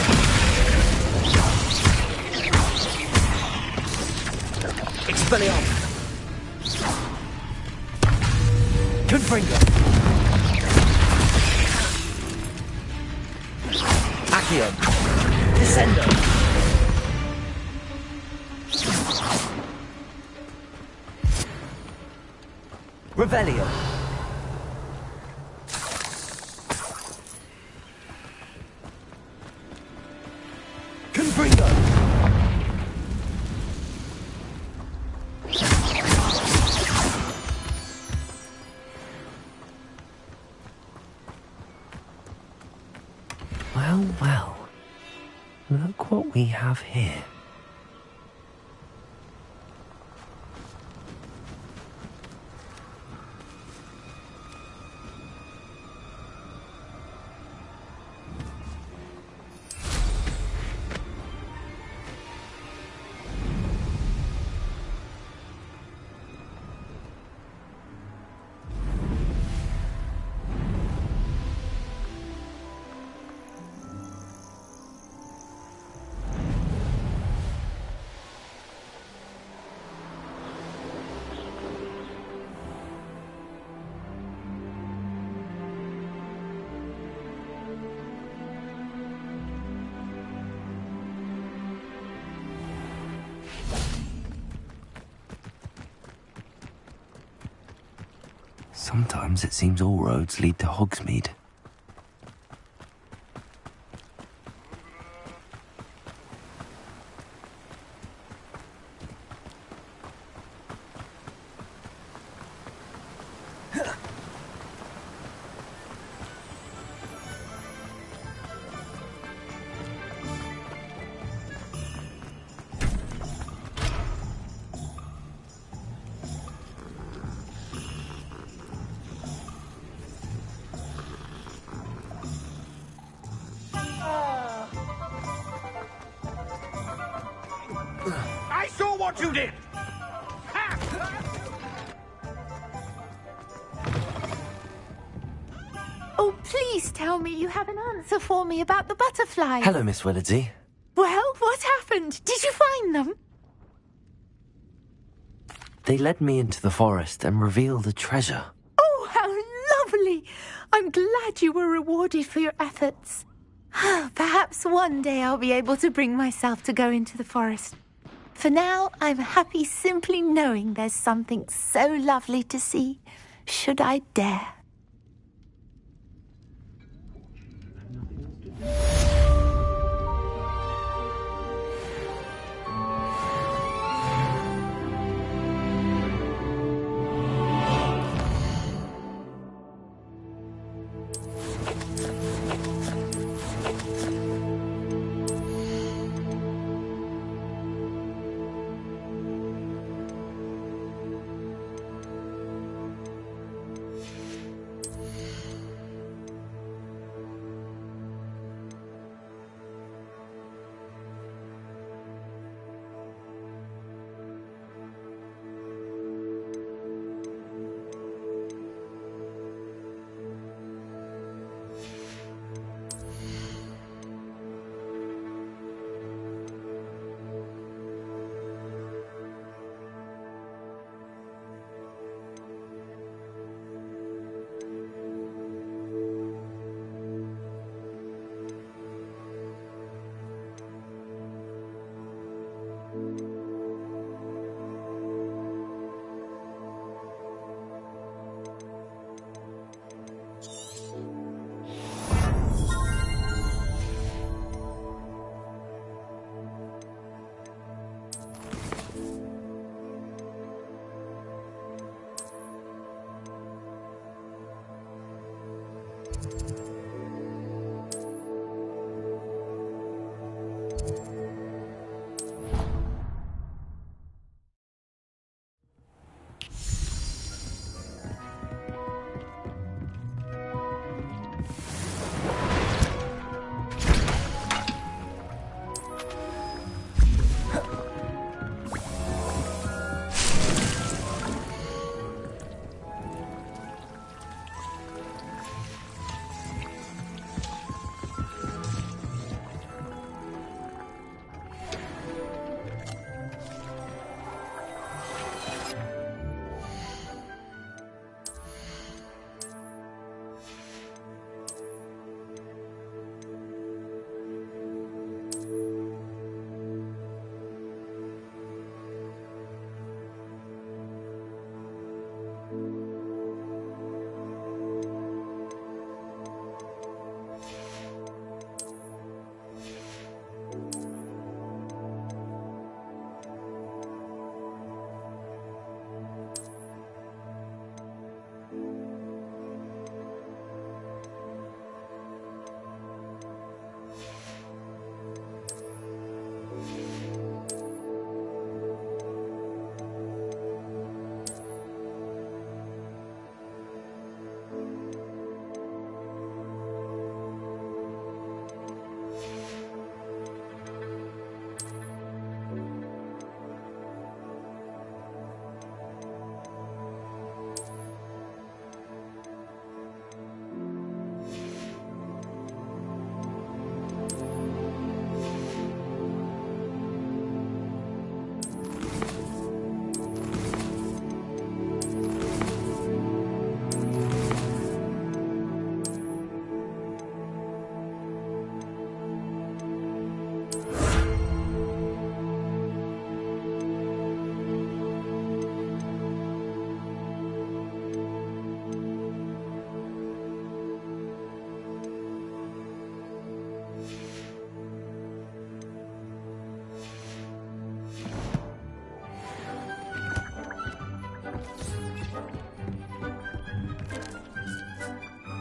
K: Expelliarmus! Confringo! Accio! Descendo! Revelio!
A: Well, look what we have here. Sometimes it seems all roads lead to Hogsmeade.
J: I saw what you did!
I: Oh, please tell me you have an answer for me about the butterflies.
A: Hello, Miss Willardsey.
I: Well, what happened? Did you find them?
A: They led me into the forest and revealed a treasure.
I: Oh, how lovely! I'm glad you were rewarded for your efforts. Perhaps one day I'll be able to bring myself to go into the forest. For now, I'm happy simply knowing there's something so lovely to see, should I dare.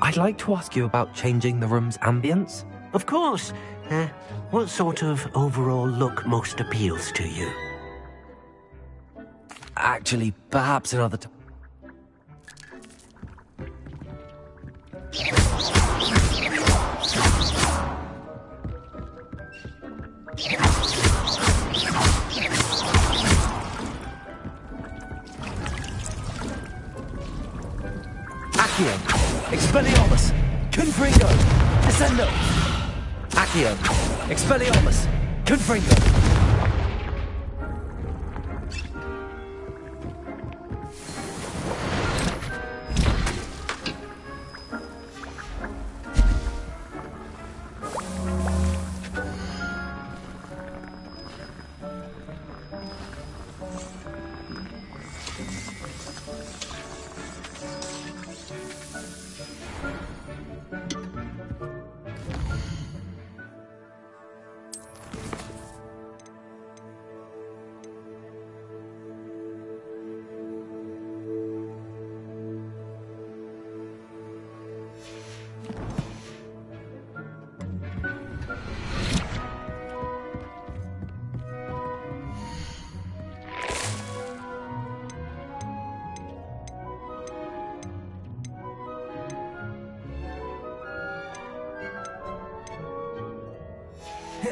A: I'd like to ask you about changing the room's ambience.
K: Of course. What sort of overall look most appeals to you?
A: Actually, perhaps another time. Accio, Expelliarmus, Confringo, Descendo. Accio, Expelliarmus, Confringo.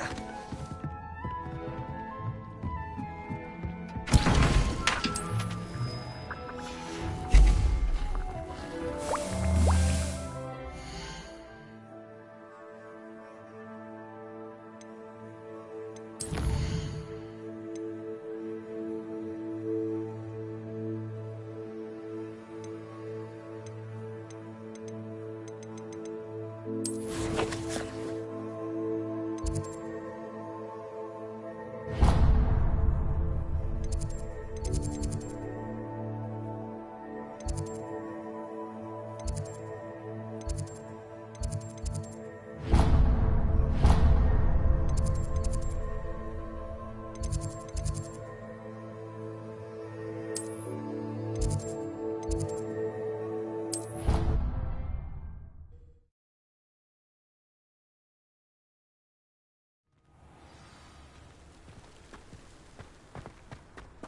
K: here.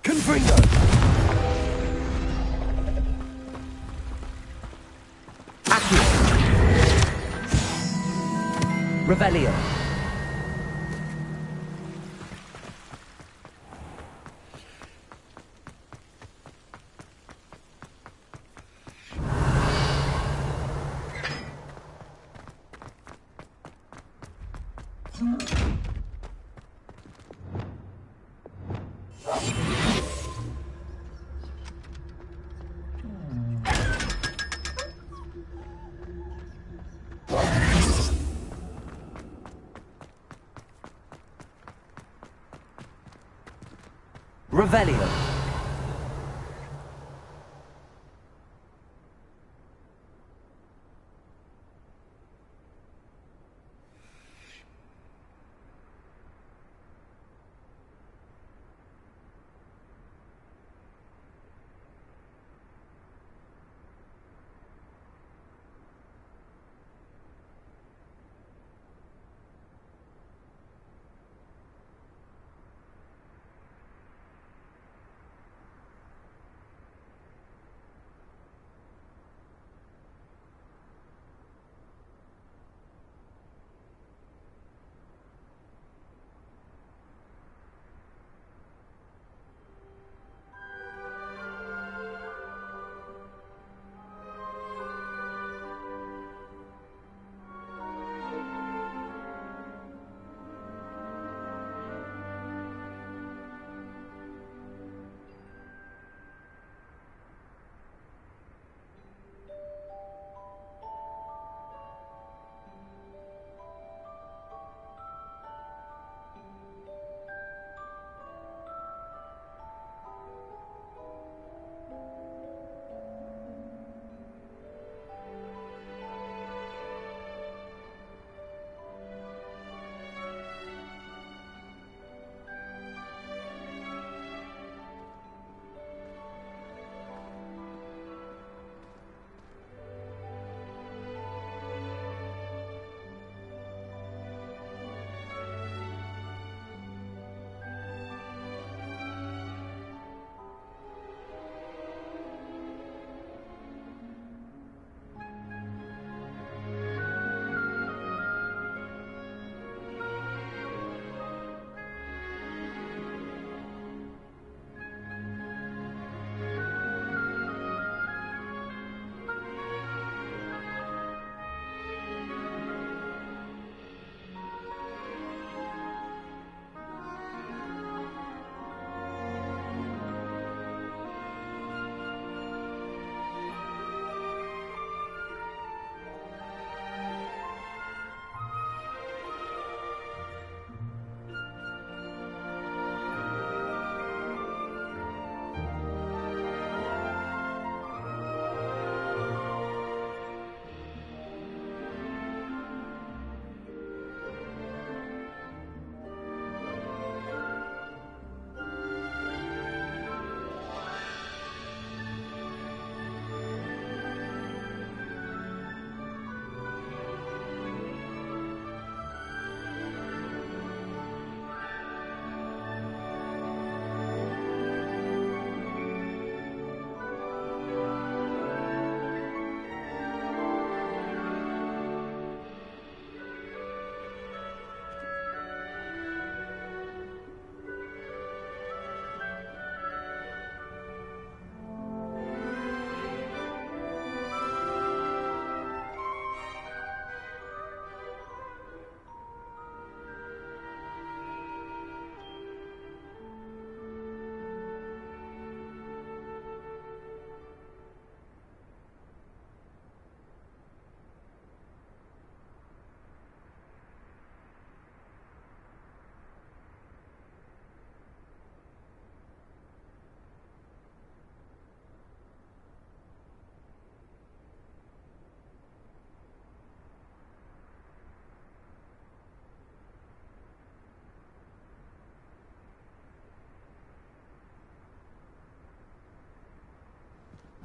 K: Confringo! Accio! Revelio! Revelio.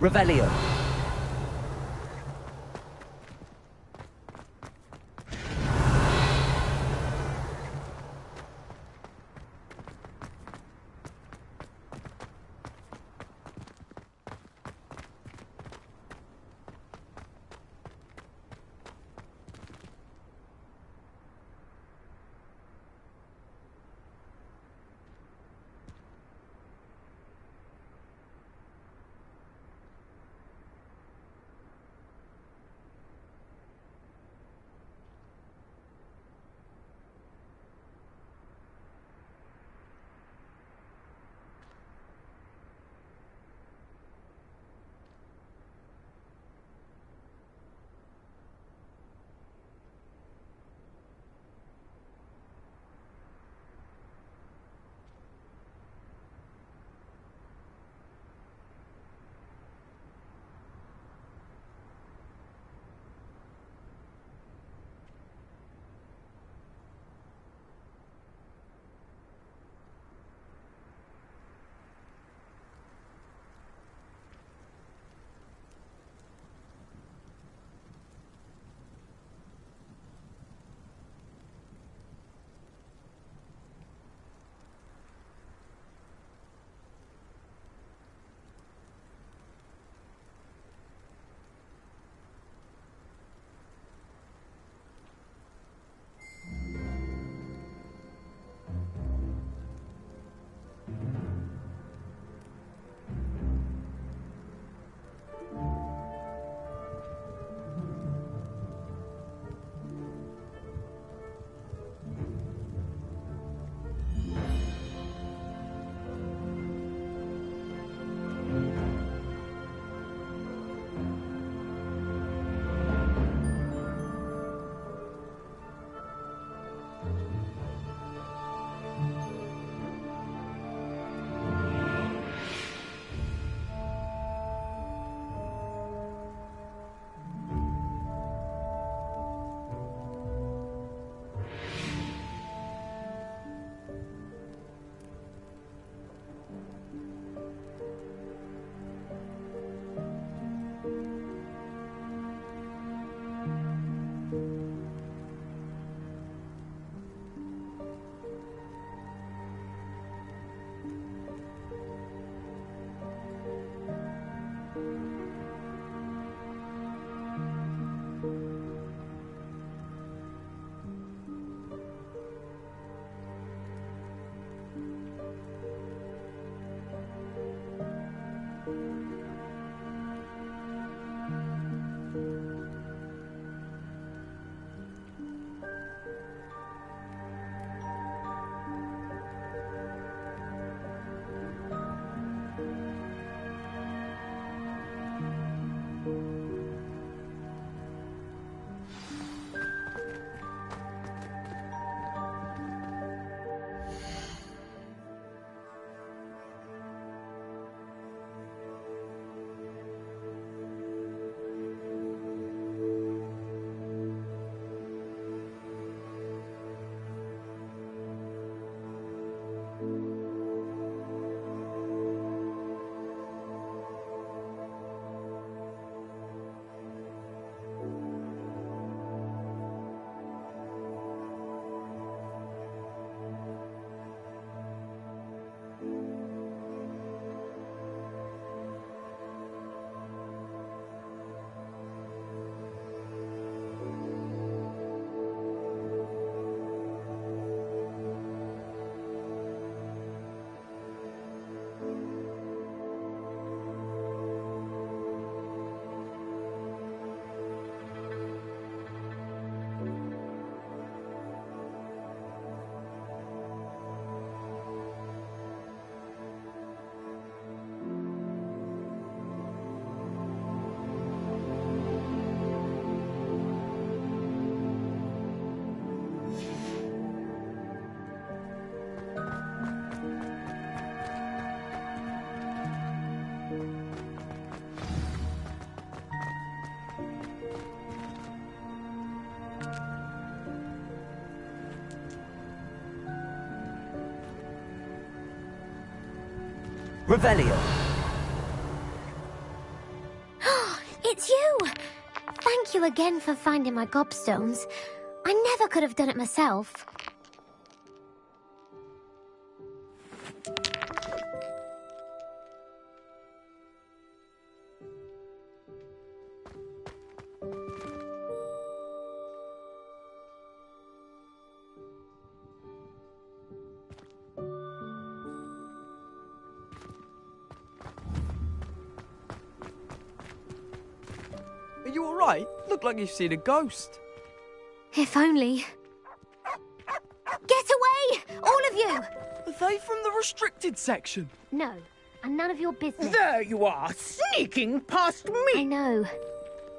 K: Revelio. Revelio.
G: Thank you again for finding my gobstones. I never could have done it myself.
P: Are you alright? Look like you've seen a ghost.
G: If only. Get away! All of you!
P: Are they from the restricted section?
G: No, and none of your business.
L: There you are, sneaking past me!
G: I know.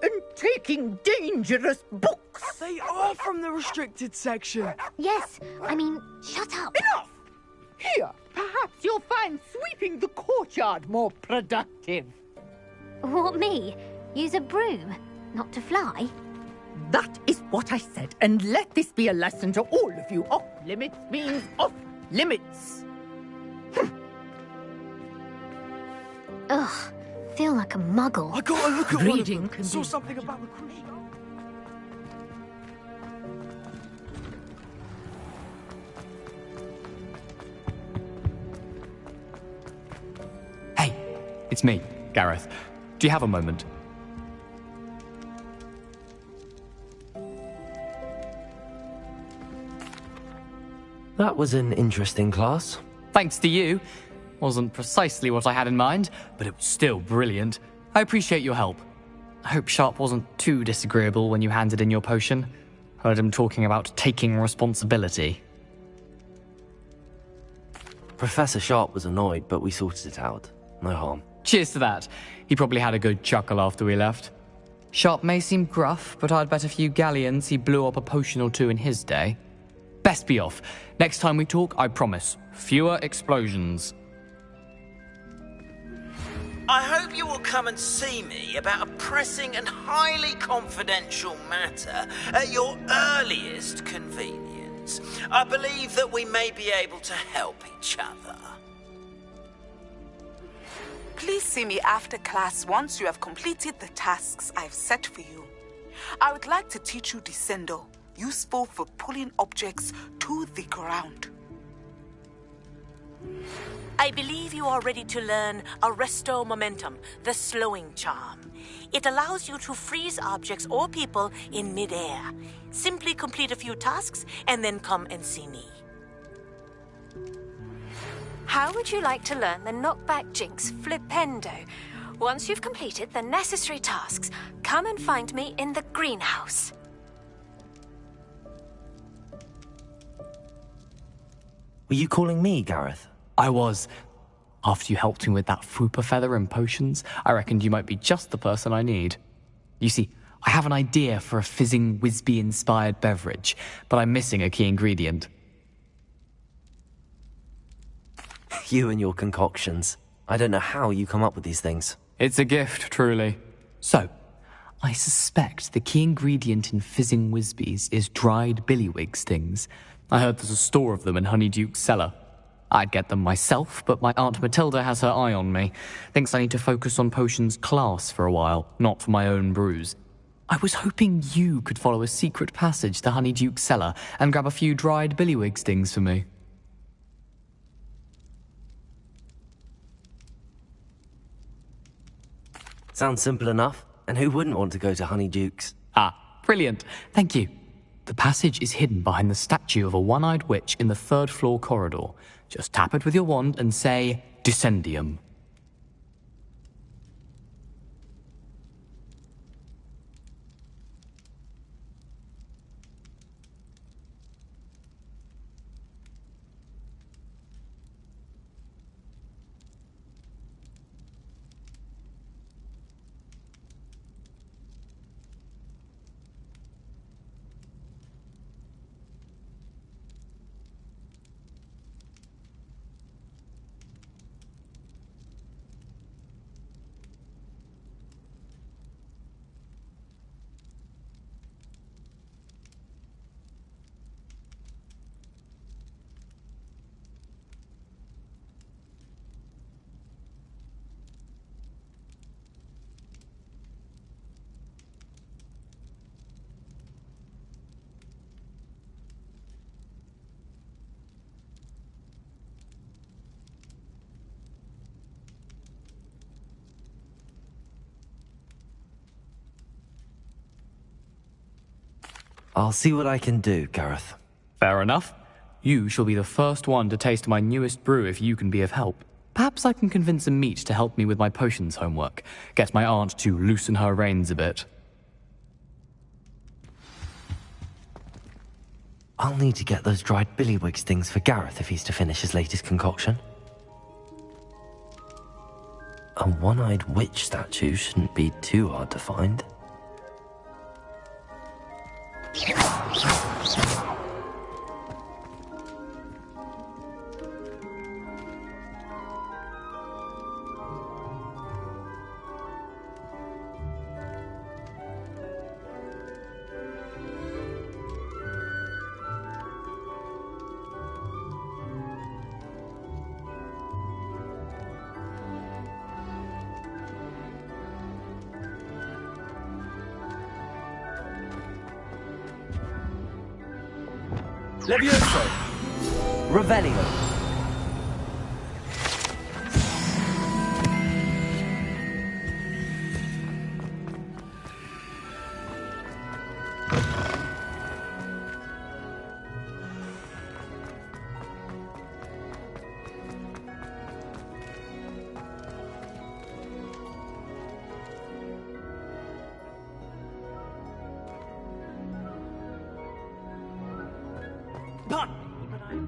L: And taking dangerous books!
P: They are from the restricted section!
G: Yes, I mean, shut up.
L: Enough! Here, perhaps you'll find sweeping the courtyard more productive.
G: What, me? Use a broom, not to fly?
L: That is what I said, and let this be a lesson to all of you. Off limits means off limits.
G: Ugh, feel like a muggle.
P: I gotta look at
L: Reading
P: one of them.
L: can
P: Saw
L: be-
P: something about the cruise.
Q: Hey, it's me, Gareth. Do you have a moment?
A: That was an interesting class.
Q: Thanks to you. Wasn't precisely what I had in mind, but it was still brilliant. I appreciate your help. I hope Sharp wasn't too disagreeable when you handed in your potion. Heard him talking about taking responsibility.
A: Professor Sharp was annoyed, but we sorted it out. No harm.
Q: Cheers to that. He probably had a good chuckle after we left. Sharp may seem gruff, but I'd bet a few galleons he blew up a potion or two in his day. Best be off. Next time we talk, I promise, fewer explosions.
K: I hope you will come and see me about a pressing and highly confidential matter at your earliest convenience. I believe that we may be able to help each other.
C: Please see me after class once you have completed the tasks I've set for you. I would like to teach you Descendo, useful for pulling objects to the ground.
R: I believe you are ready to learn Arresto Momentum, the slowing charm. It allows you to freeze objects or people in midair. Simply complete a few tasks and then come and see me.
B: How would you like to learn the knockback jinx Flipendo? Once you've completed the necessary tasks, come and find me in the greenhouse.
A: Were you calling me, Gareth?
Q: I was. After you helped me with that Fupa feather and potions, I reckoned you might be just the person I need. You see, I have an idea for a fizzing Whizbee-inspired beverage, but I'm missing a key ingredient.
A: You and your concoctions. I don't know how you come up with these things.
Q: It's a gift, truly. So, I suspect the key ingredient in fizzing Whizbees is dried billywig stings. I heard there's a store of them in Honeyduke's cellar. I'd get them myself, but my Aunt Matilda has her eye on me. Thinks I need to focus on potions class for a while, not for my own brews. I was hoping you could follow a secret passage to Honeyduke's cellar and grab a few dried billywig stings for me.
A: Sounds simple enough. And who wouldn't want to go to Honeyduke's?
Q: Ah, brilliant. Thank you. The passage is hidden behind the statue of a one-eyed witch in the third-floor corridor. Just tap it with your wand and say, Descendium.
A: I'll see what I can do, Gareth.
Q: Fair enough. You shall be the first one to taste my newest brew if you can be of help. Perhaps I can convince a meat to help me with my potions homework. Get my aunt to loosen her reins a bit.
A: I'll need to get those dried billywigs things for Gareth if he's to finish his latest concoction. A one-eyed witch statue shouldn't be too hard to find.
S: Levioso!
A: Revelio!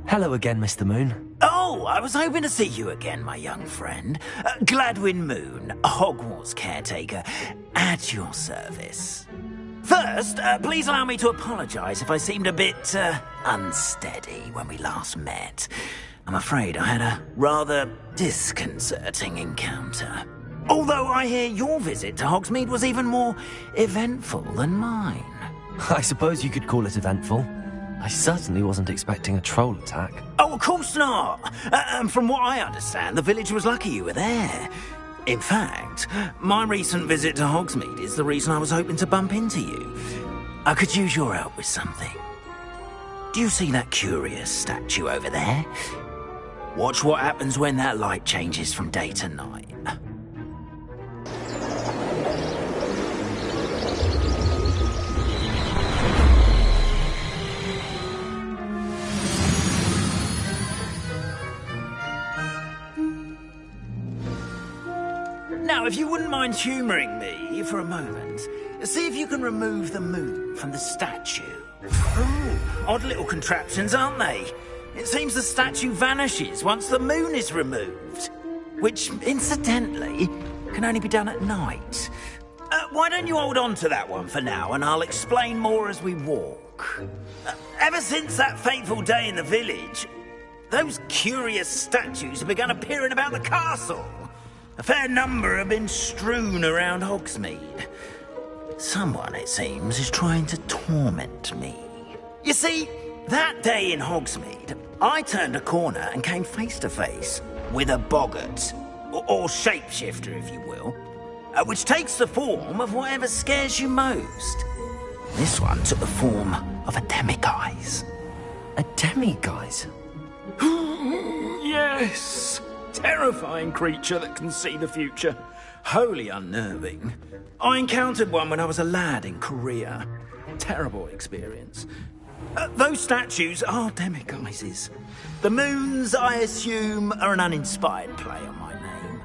A: Hello again, Mr. Moon.
K: Oh, I was hoping to see you again, my young friend. Gladwin Moon, Hogwarts caretaker, at your service. First, please allow me to apologise if I seemed a bit unsteady when we last met. I'm afraid I had a rather disconcerting encounter. Although I hear your visit to Hogsmeade was even more eventful than mine.
A: I suppose you could call it eventful. I certainly wasn't expecting a troll attack.
K: Oh, of course not. And from what I understand, the village was lucky you were there. In fact, my recent visit to Hogsmeade is the reason I was hoping to bump into you. I could use your help with something. Do you see that curious statue over there? Watch what happens when that light changes from day to night. Now, if you wouldn't mind humouring me for a moment, see if you can remove the moon from the statue. Ooh, odd little contraptions, aren't they? It seems the statue vanishes once the moon is removed. Which, incidentally, can only be done at night. Why don't you hold on to that one for now, and I'll explain more as we walk. Ever since that fateful day in the village, those curious statues have begun appearing about the castle. A fair number have been strewn around Hogsmeade. Someone, it seems, is trying to torment me. You see, that day in Hogsmeade, I turned a corner and came face to face with a boggart, or shapeshifter, if you will, which takes the form of whatever scares you most. This one took the form of a demiguise.
A: A demiguise?
K: Yes! Terrifying creature that can see the future. Wholly unnerving. I encountered one when I was a lad in Korea. Terrible experience. Those statues are demiguises. The moons, I assume, are an uninspired play on my name.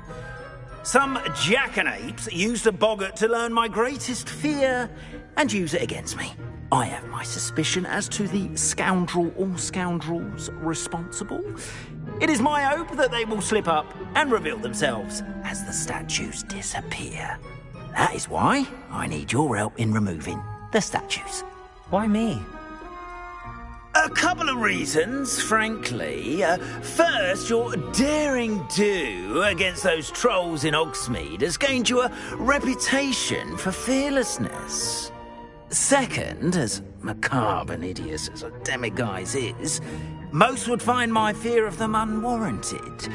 K: Some jackanapes used a boggart to learn my greatest fear and use it against me. I have my suspicion as to the scoundrel or scoundrels responsible. It is my hope that they will slip up and reveal themselves as the statues disappear. That is why I need your help in removing the statues.
A: Why me?
K: A couple of reasons, frankly. First, your daring do against those trolls in Hogsmeade has gained you a reputation for fearlessness. Second, as macabre and hideous as a demiguise is, most would find my fear of them unwarranted.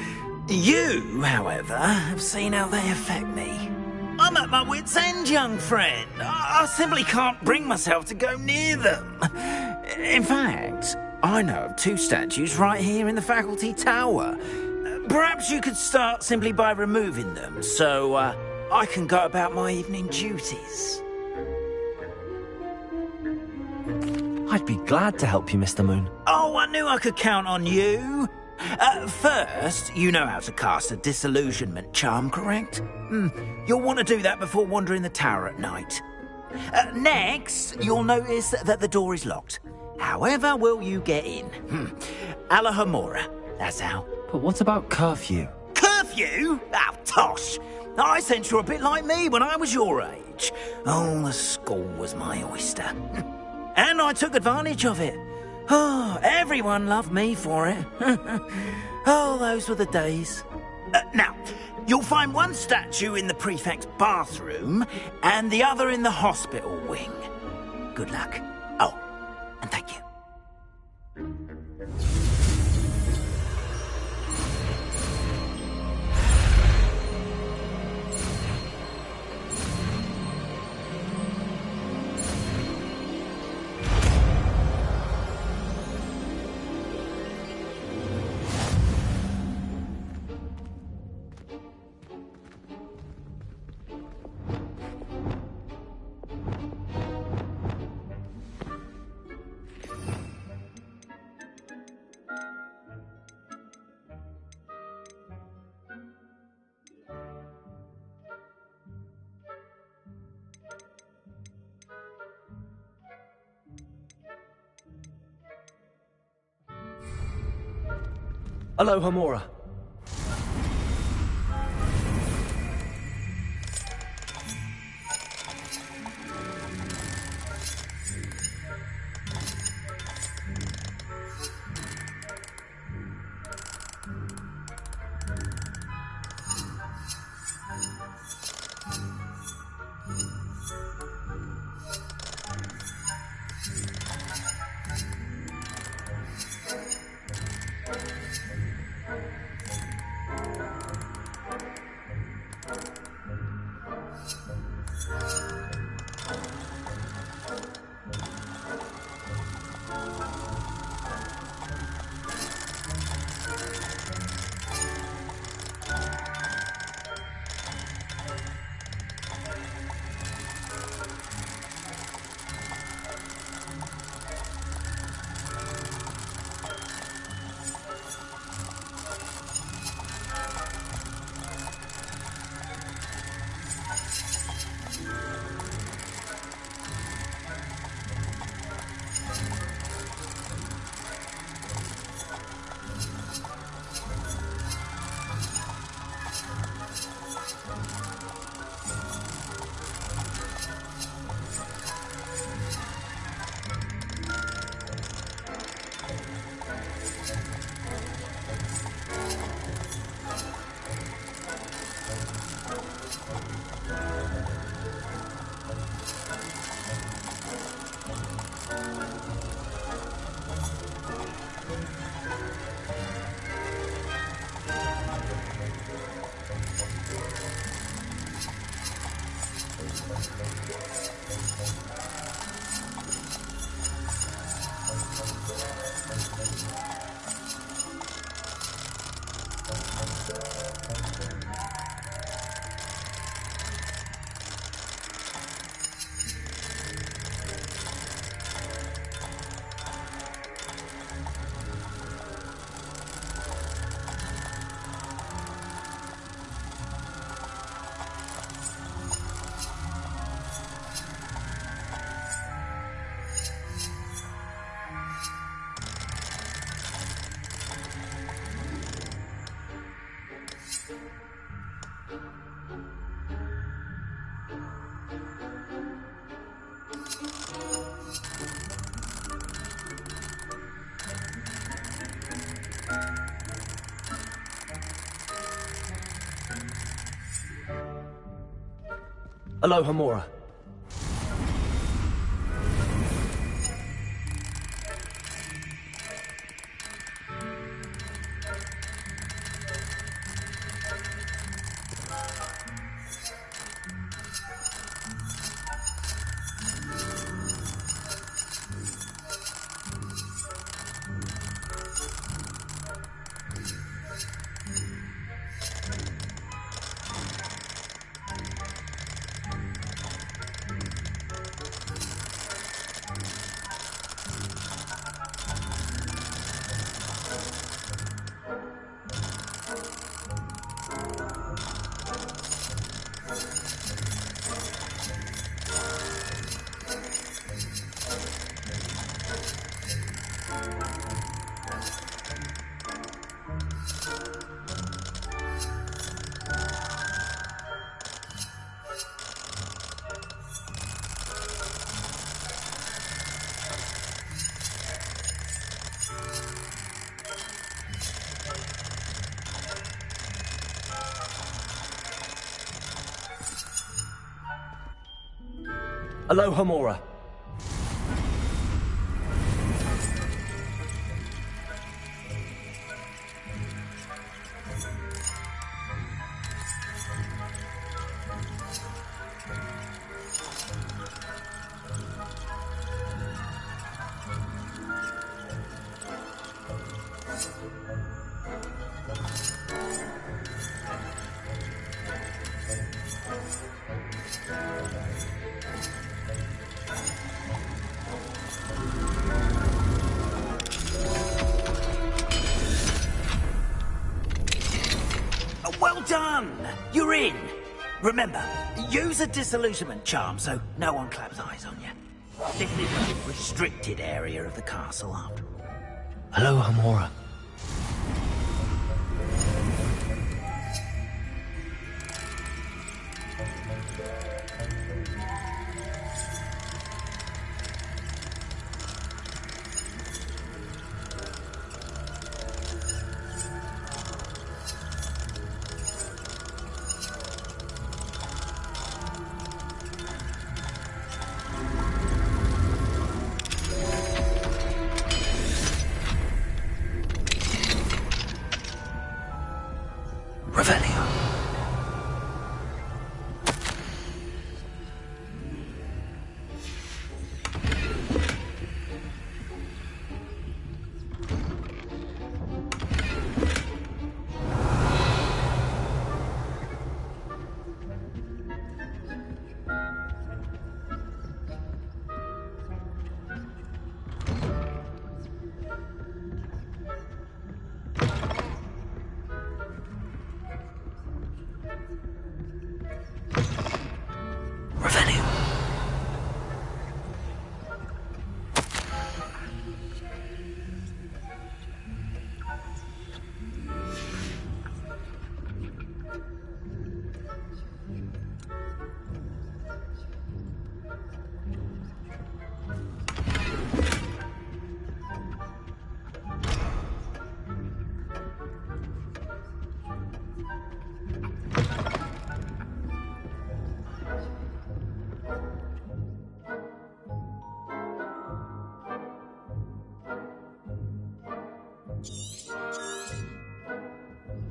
K: You, however, have seen how they affect me. I'm at my wit's end, young friend. I simply can't bring myself to go near them. In fact, I know of two statues right here in the faculty tower. Perhaps you could start simply by removing them, so I can go about my evening duties.
A: I'd be glad to help you, Mr. Moon.
K: Oh, I knew I could count on you. First, you know how to cast a disillusionment charm, correct? You'll want to do that before wandering the tower at night. Next, you'll notice that the door is locked. However will you get in? Alahomora, that's how.
A: But what about curfew?
K: Curfew? Oh, tosh. I sense you're a bit like me when I was your age. Oh, the school was my oyster. And I took advantage of it. Oh, everyone loved me for it. Oh, those were the days. Now, you'll find one statue in the prefect's bathroom and the other in the hospital wing. Good luck. Oh, and thank you.
A: Alohomora. Alohomora.
T: Aloha Mora.
K: Well done! You're in! Remember, use a disillusionment charm so no one claps eyes on you. This is a restricted area of the castle after all.
A: Hello, Hamora.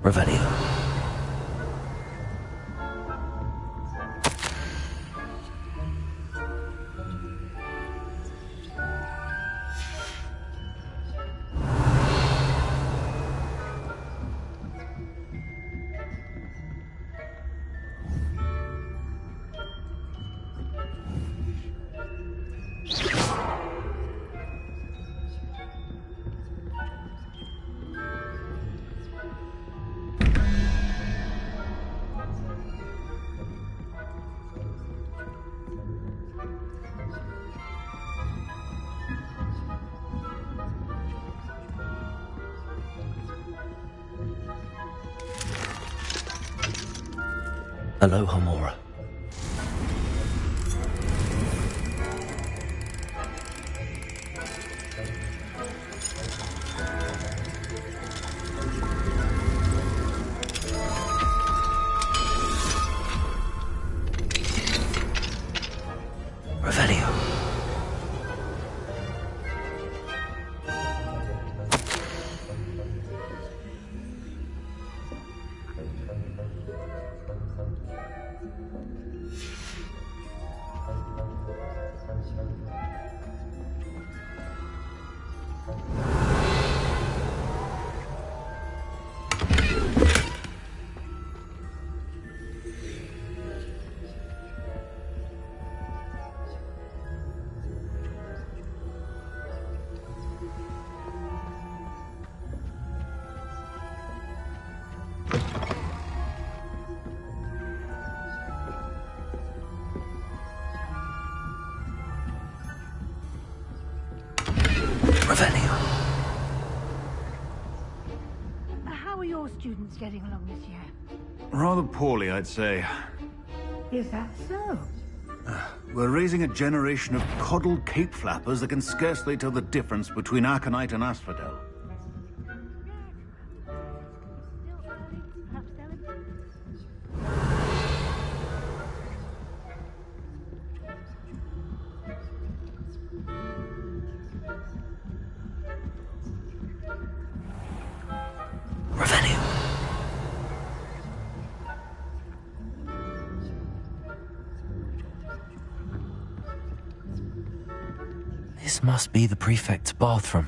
A: Revelio. Hello, Hamora. Revelio.
I: students getting along this year?
E: Rather poorly, I'd say.
I: Is that so?
E: We're raising a generation of coddled cape flappers that can scarcely tell the difference between aconite and asphodel.
A: This must be the prefect's bathroom.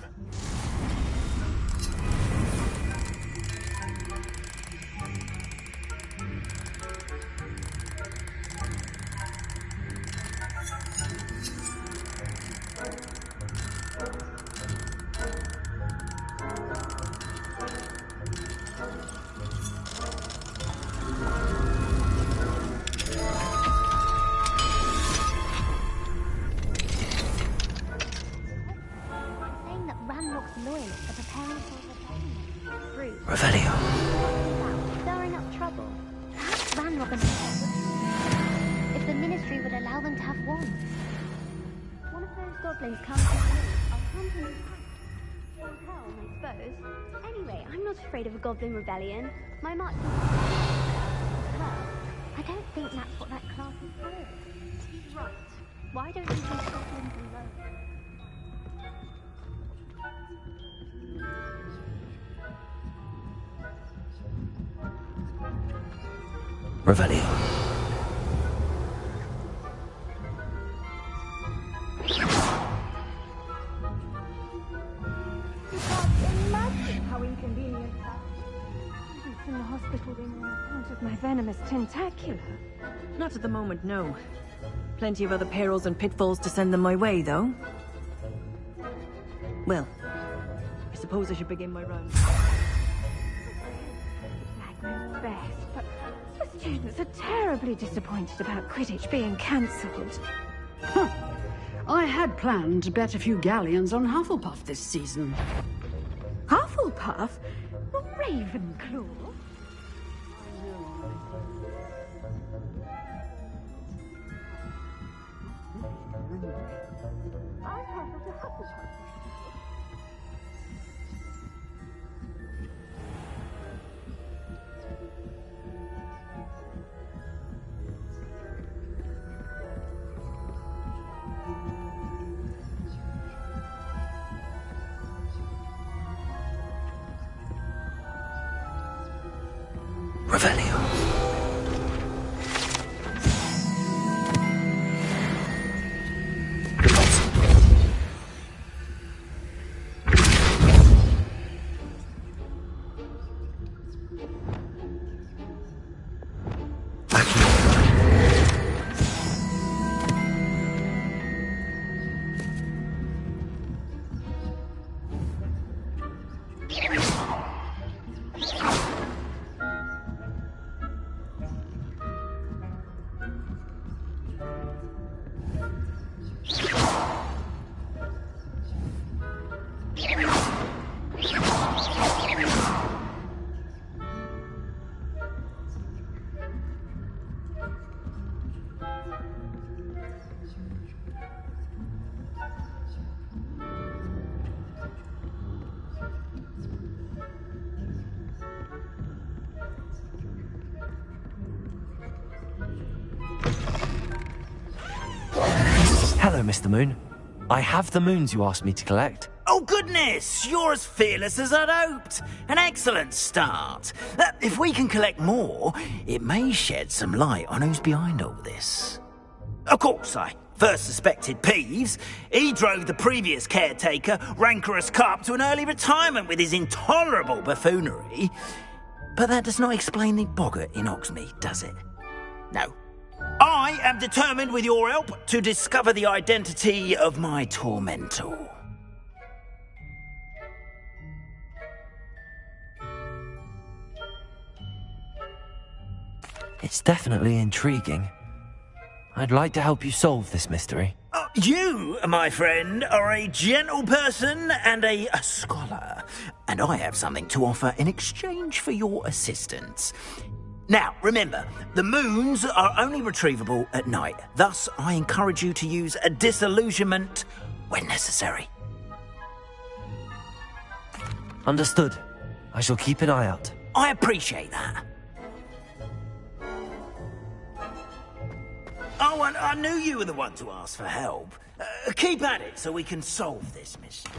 U: Goblin rebellion. My march. I don't think that's what that class is for. He's right. Why don't you leave goblins alone?
A: Revelio.
U: You can't imagine how inconvenient that
B: In the hospital wing on account of my venomous tentacula.
V: Not at the moment, no. Plenty of other perils and pitfalls to send them my way, though. Well, I suppose I should begin my round.
B: Magnus best, but the students are terribly disappointed about Quidditch being cancelled.
W: Huh. I had planned to bet a few galleons on Hufflepuff this season.
B: Hufflepuff? Ravenclaw?
A: Revelio. Hello, Mr. Moon. I have the moons you asked me to collect.
K: Oh, goodness! You're as fearless as I'd hoped. An excellent start. If we can collect more, it may shed some light on who's behind all this. Of course, I first suspected Peeves. He drove the previous caretaker, Rancorous Carp, to an early retirement with his intolerable buffoonery. But that does not explain the boggart in Hogsmeade, does it? No. I am determined, with your help, to discover the identity of my tormentor.
A: It's definitely intriguing. I'd like to help you solve this mystery.
K: You, my friend, are a gentle person and a scholar, and I have something to offer in exchange for your assistance. Now, remember, the moons are only retrievable at night. Thus, I encourage you to use a disillusionment when necessary.
A: Understood. I shall keep an eye out.
K: I appreciate that. Oh, and I knew you were the one to ask for help. Keep at it so we can solve this mystery.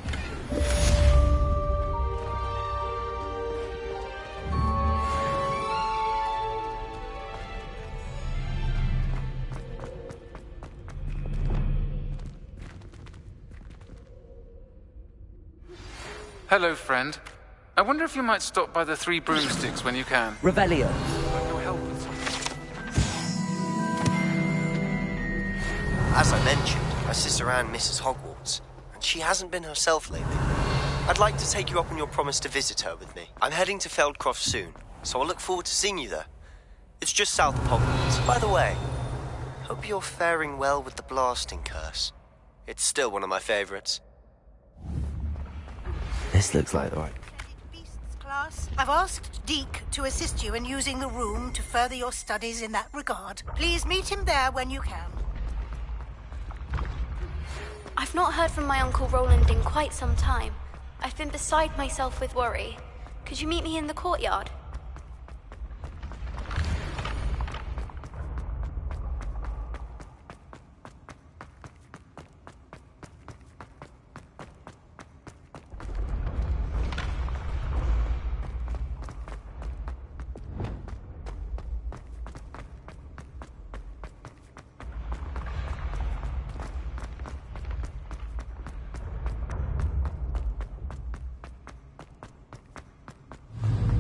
D: Hello, friend. I wonder if you might stop by the Three Broomsticks when you can.
T: Revelio.
D: Your help with something.
F: As I mentioned, my sister Anne misses Hogwarts, and she hasn't been herself lately. I'd like to take you up on your promise to visit her with me. I'm heading to Feldcroft soon, so I'll look forward to seeing you there. It's just south of Hogwarts. By the way, hope you're faring well with the blasting curse. It's still one of my favorites.
A: This looks like the right...
H: Class, I've asked Deke to assist you in using the room to further your studies in that regard. Please meet him there when you can.
U: I've not heard from my Uncle Roland in quite some time. I've been beside myself with worry. Could you meet me in the courtyard?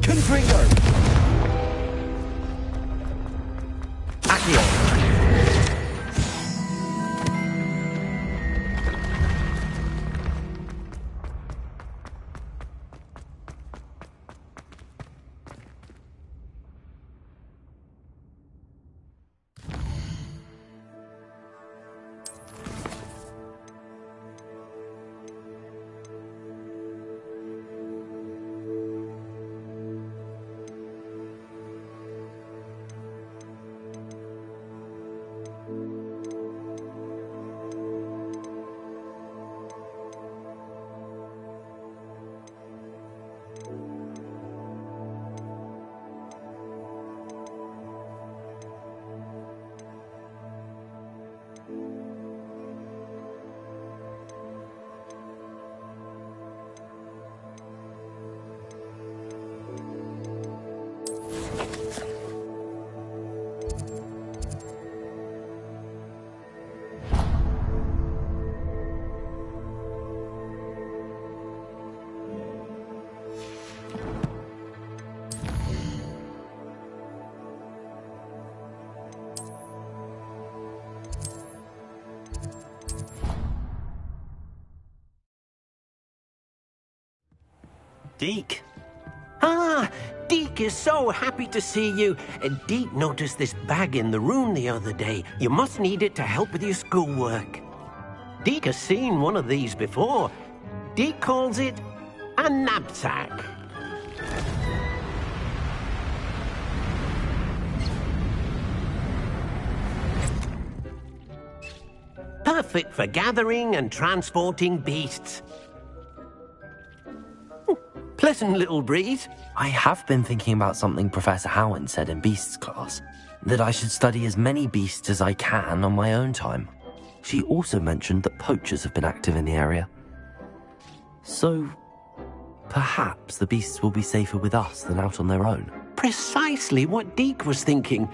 T: Confringo! Accio!
X: Deke. Ah, Deke is so happy to see you. Deke noticed this bag in the room the other day. You must need it to help with your schoolwork. Deke has seen one of these before. Deke calls it a knapsack. Perfect for gathering and transporting beasts. Pleasant little breeze.
A: I have been thinking about something Professor Howard said in Beasts class, that I should study as many beasts as I can on my own time. She also mentioned that poachers have been active in the area. So, perhaps the beasts will be safer with us than out on their own.
X: Precisely what Deke was thinking.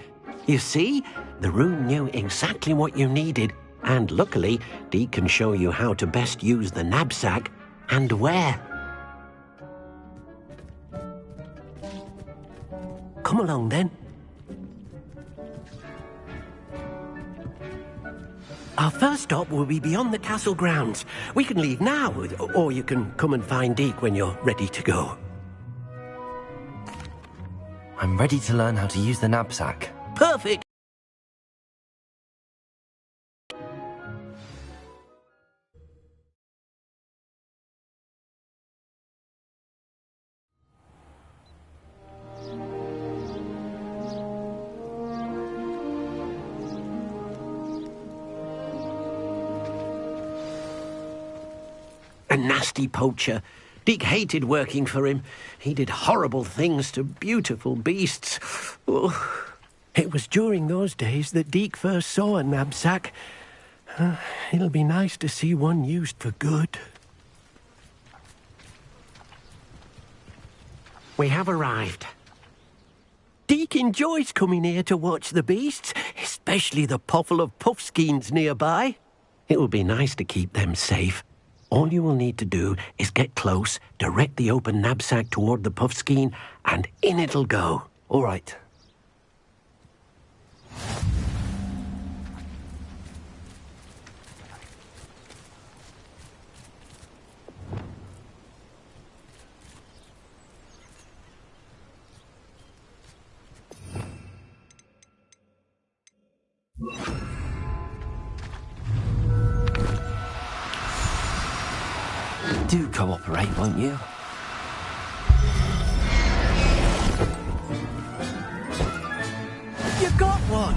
X: You see, the room knew exactly what you needed, and luckily, Deke can show you how to best use the knapsack and where. Come along, then. Our first stop will be beyond the castle grounds. We can leave now, or you can come and find Deke when you're ready to go.
A: I'm ready to learn how to use the knapsack.
X: Perfect! A nasty poacher. Deek hated working for him. He did horrible things to beautiful beasts. Oh. It was during those days that Deek first saw a knapsack. It'll be nice to see one used for good. We have arrived. Deek enjoys coming here to watch the beasts, especially the potful of puffskeins nearby. It will be nice to keep them safe. All you will need to do is get close, direct the open knapsack toward the puffskein, and in it'll go.
A: All right. Do cooperate, won't you?
X: You got one!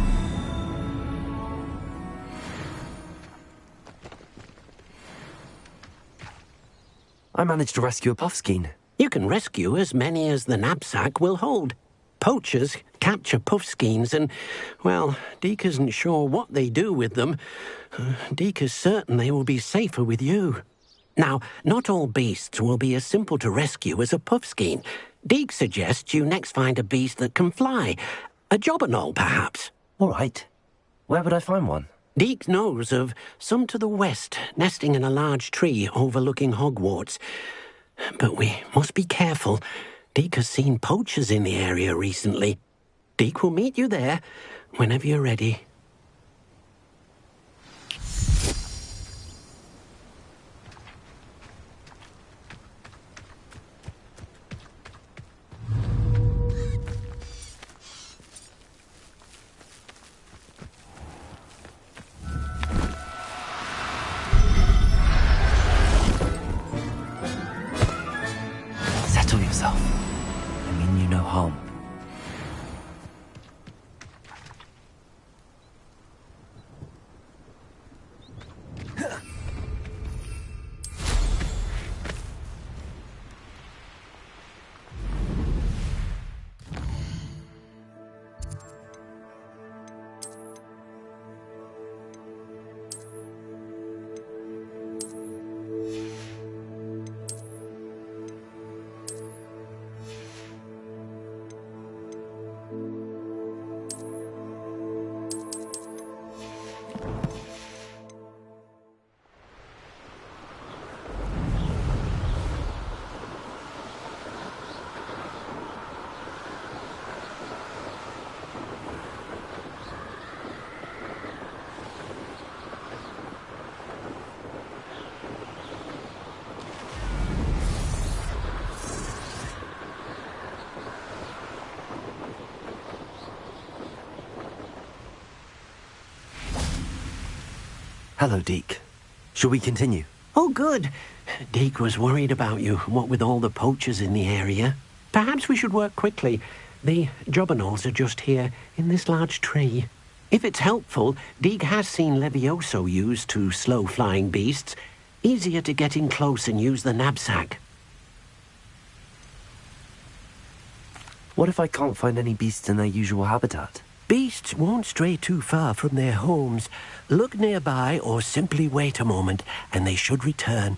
A: I managed to rescue a puffskein.
X: You can rescue as many as the knapsack will hold. Poachers capture puffskeins and, well, Deek isn't sure what they do with them. Deek is certain they will be safer with you. Now, not all beasts will be as simple to rescue as a puffskein. Deek suggests you next find a beast that can fly. A jobberknoll, perhaps.
A: All right. Where would I find one?
X: Deek knows of some to the west, nesting in a large tree overlooking Hogwarts. But we must be careful. Deek has seen poachers in the area recently. Deek will meet you there whenever you're ready.
A: Settle yourself. I mean you no harm. Hello, Deek. Shall we continue?
X: Oh, good. Deek was worried about you, what with all the poachers in the area. Perhaps we should work quickly. The jobberknolls are just here, in this large tree. If it's helpful, Deek has seen Levioso used to slow flying beasts. Easier to get in close and use the knapsack.
A: What if I can't find any beasts in their usual habitat?
X: Beasts won't stray too far from their homes. Look nearby or simply wait a moment, and they should return.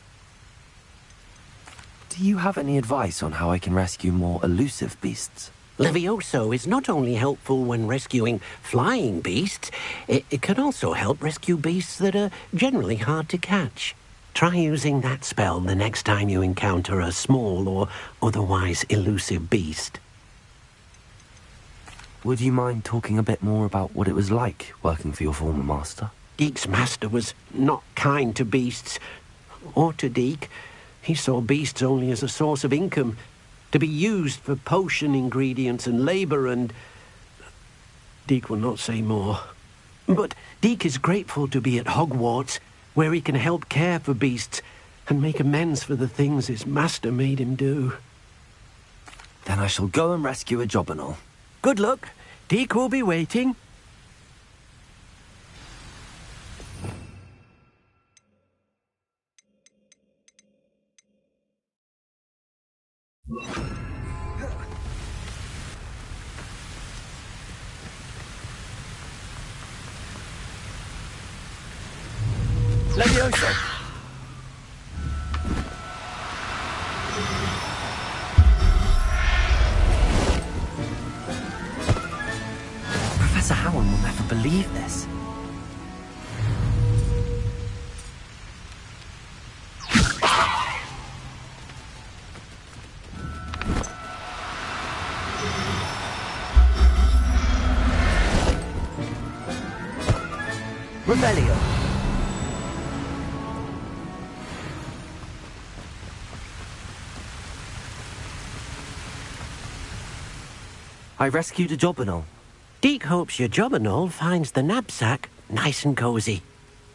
A: Do you have any advice on how I can rescue more elusive beasts?
X: Levioso is not only helpful when rescuing flying beasts, it can also help rescue beasts that are generally hard to catch. Try using that spell the next time you encounter a small or otherwise elusive beast.
A: Would you mind talking a bit more about what it was like working for your former master?
X: Deek's master was not kind to beasts, or to Deek. He saw beasts only as a source of income, to be used for potion ingredients and labour, and Deek will not say more. But Deek is grateful to be at Hogwarts, where he can help care for beasts and make amends for the things his master made him do.
A: Then I shall go and rescue a jobberknoll.
X: Good luck. Deek will be waiting.
T: Levioso!
A: Professor Howard will never believe this.
X: Rebellion.
A: I rescued a Jobberknoll.
X: Deke hopes your Jobberknoll finds the knapsack nice and cozy.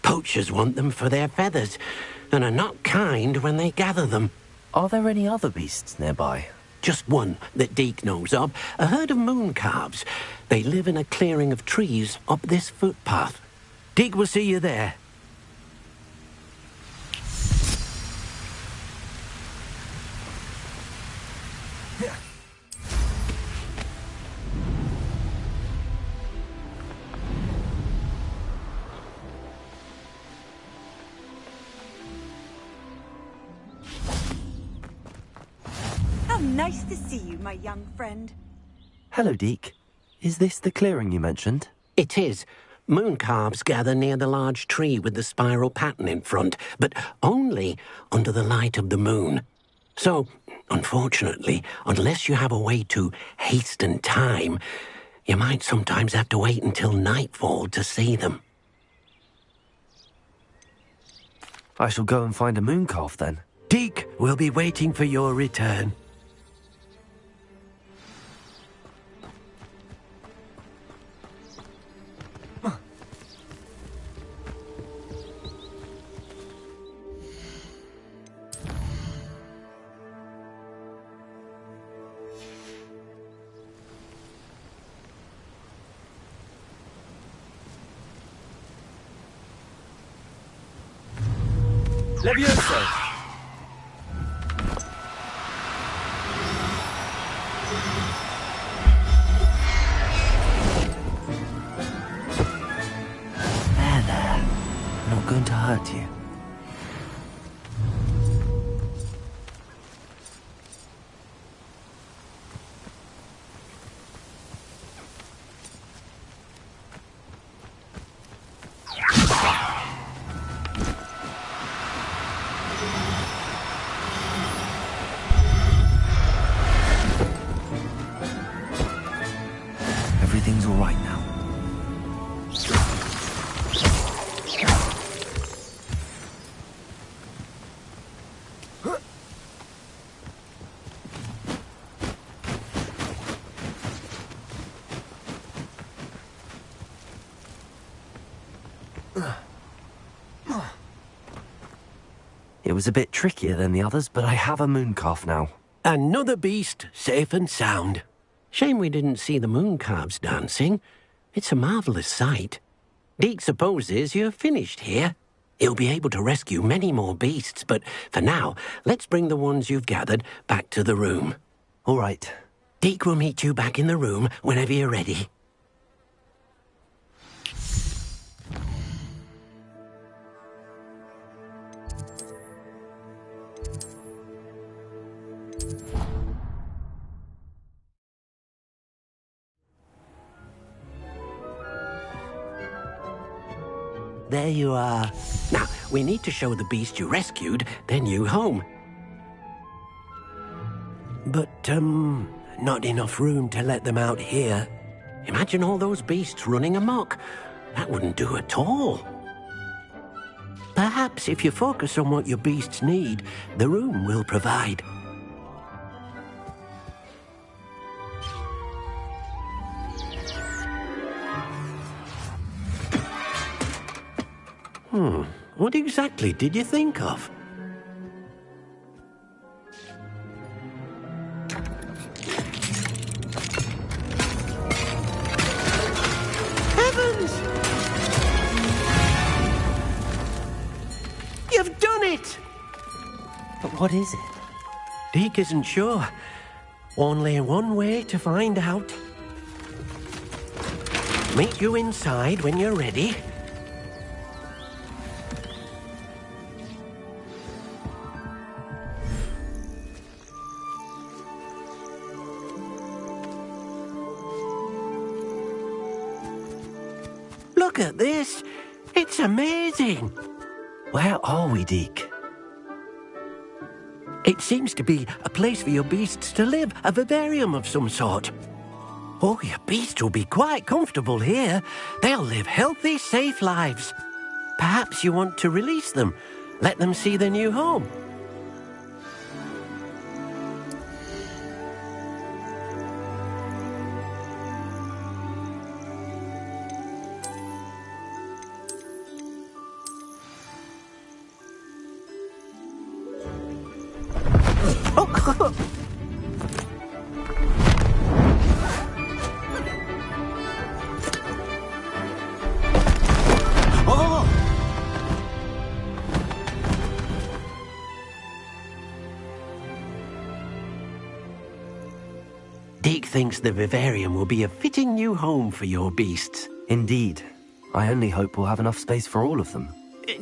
X: Poachers want them for their feathers, and are not kind when they gather them.
A: Are there any other beasts nearby?
X: Just one that Deke knows of, a herd of moon calves. They live in a clearing of trees up this footpath. Deke will see you there.
J: How nice to see you, my young friend.
A: Hello, Deke. Is this the clearing you mentioned?
X: It is. Moon calves gather near the large tree with the spiral pattern in front, but only under the light of the moon. So, unfortunately, unless you have a way to hasten time, you might sometimes have to wait until nightfall to see them.
A: I shall go and find a moon calf then.
X: Deke will be waiting for your return.
P: Levioso!
A: There. I'm not going to hurt you. Everything's all right now. It was a bit trickier than the others, but I have a moon calf now.
X: Another beast, safe and sound. Shame we didn't see the moon calves dancing. It's a marvellous sight. Deke supposes you're finished here. He'll be able to rescue many more beasts, but for now, let's bring the ones you've gathered back to the room.
A: All right.
X: Deke will meet you back in the room whenever you're ready. There you are. Now, we need to show the beast you rescued their new home. But, not enough room to let them out here. Imagine all those beasts running amok. That wouldn't do at all. Perhaps if you focus on what your beasts need, the room will provide. What exactly did you think of? Heavens! You've done it!
A: But what is it?
X: Deke isn't sure. Only one way to find out. Meet you inside when you're ready. at this. It's amazing.
A: Where are we, Deke?
X: It seems to be a place for your beasts to live, a vivarium of some sort. Oh, your beasts will be quite comfortable here. They'll live healthy, safe lives. Perhaps you want to release them, let them see their new home. Deke thinks the vivarium will be a fitting new home for your beasts.
A: Indeed. I only hope we'll have enough space for all of them.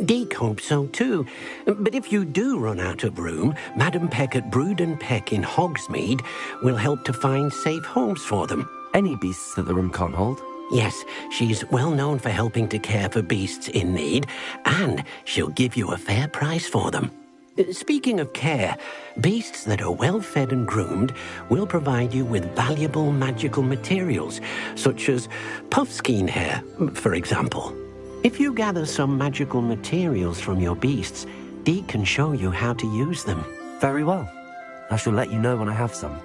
X: Deke hopes so too. But if you do run out of room, Madam Peck at Brood and Peck in Hogsmeade will help to find safe homes for them.
A: Any beasts that the room can't hold?
X: Yes, she's well known for helping to care for beasts in need, and she'll give you a fair price for them. Speaking of care, beasts that are well fed and groomed will provide you with valuable magical materials, such as puffskein hair, for example. If you gather some magical materials from your beasts, Deke can show you how to use them.
A: Very well. I shall let you know when I have some.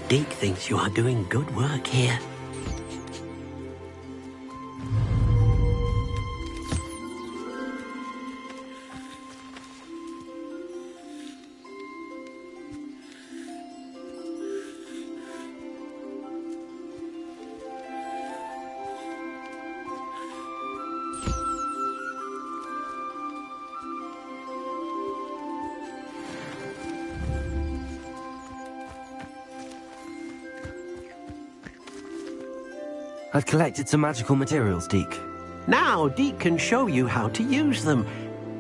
X: Deke thinks you are doing good work here.
A: I've collected some magical materials, Deke.
X: Now Deke can show you how to use them.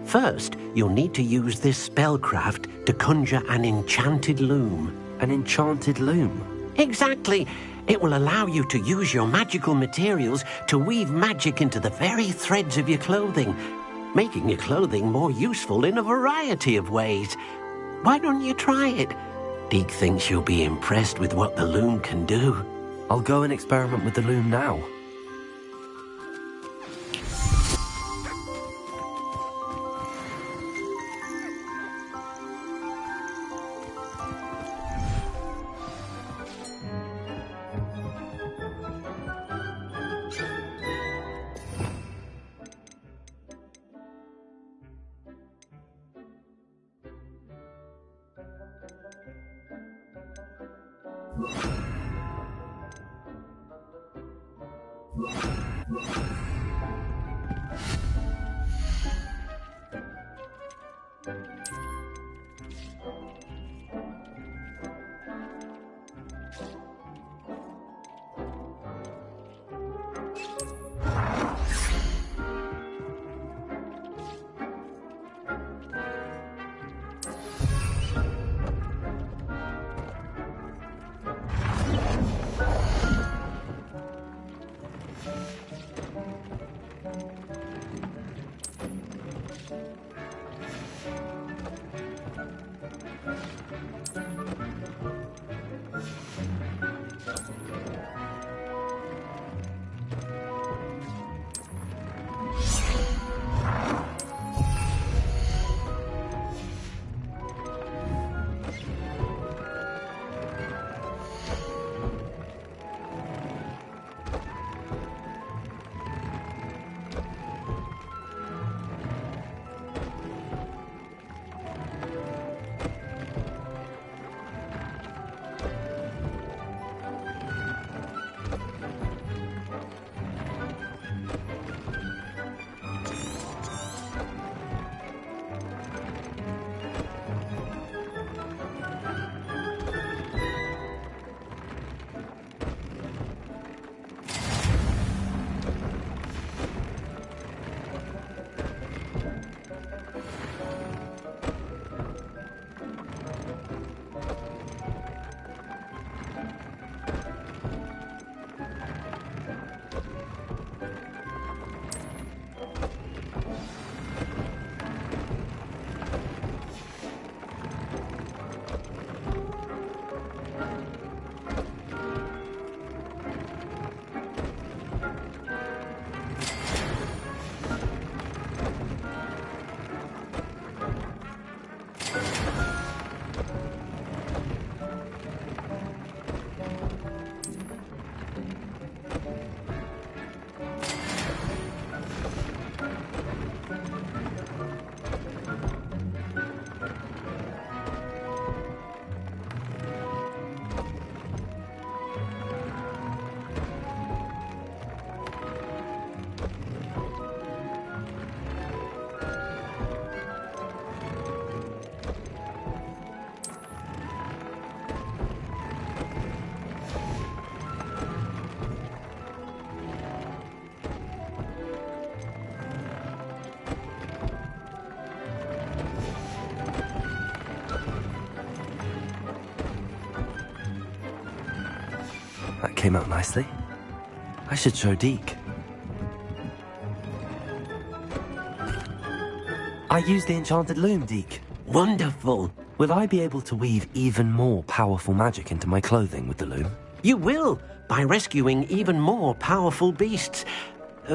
X: First, you'll need to use this spellcraft to conjure an enchanted loom.
A: An enchanted loom?
X: Exactly. It will allow you to use your magical materials to weave magic into the very threads of your clothing, making your clothing more useful in a variety of ways. Why don't you try it? Deke thinks you'll be impressed with what the loom can do.
A: I'll go and experiment with the loom now. That came out nicely. I should show Deke. I used the enchanted loom, Deke.
X: Wonderful.
A: Will I be able to weave even more powerful magic into my clothing with the loom?
X: You will, by rescuing even more powerful beasts.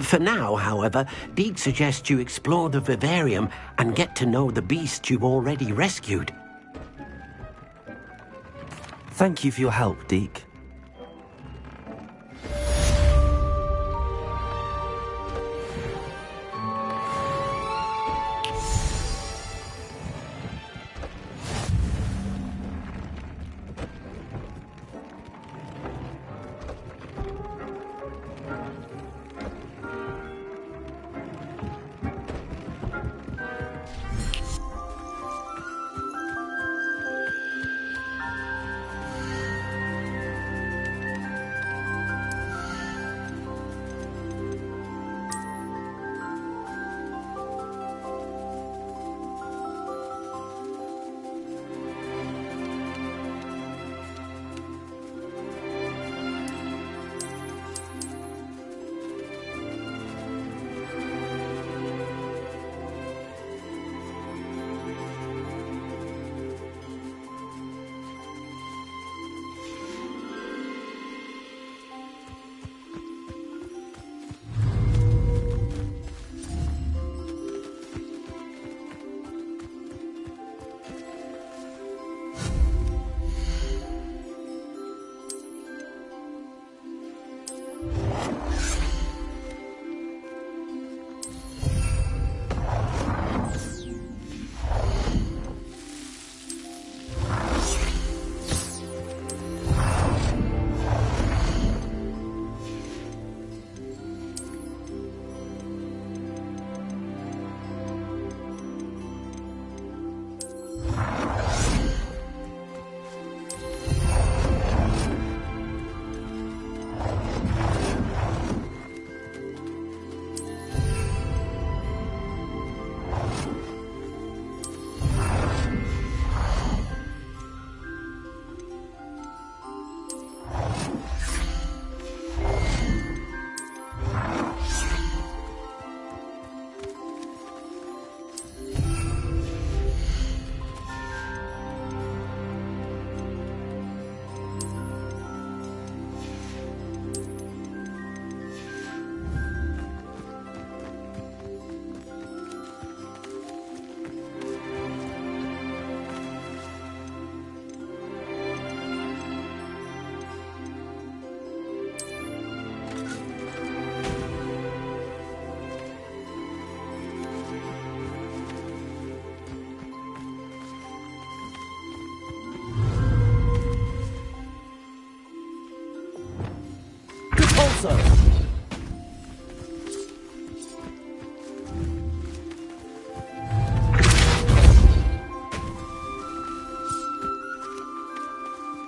X: For now, however, Deke suggests you explore the vivarium and get to know the beasts you've already rescued.
A: Thank you for your help, Deke.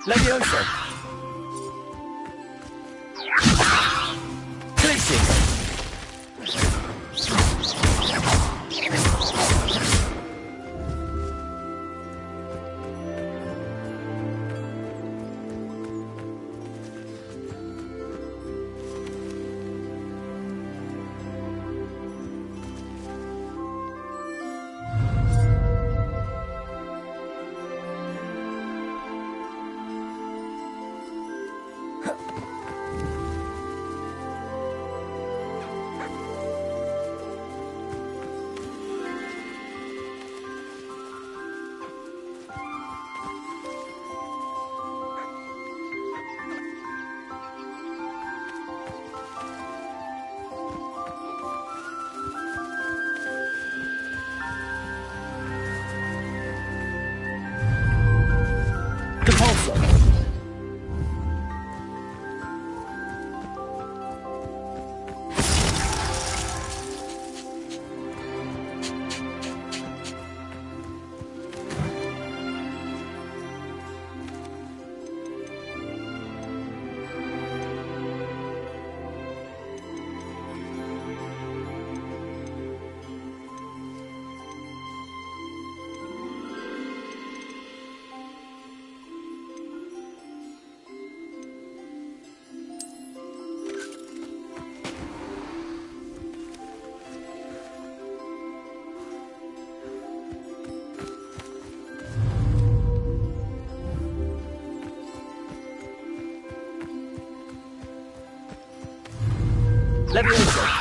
S: Levioso! Glitching! Levioso!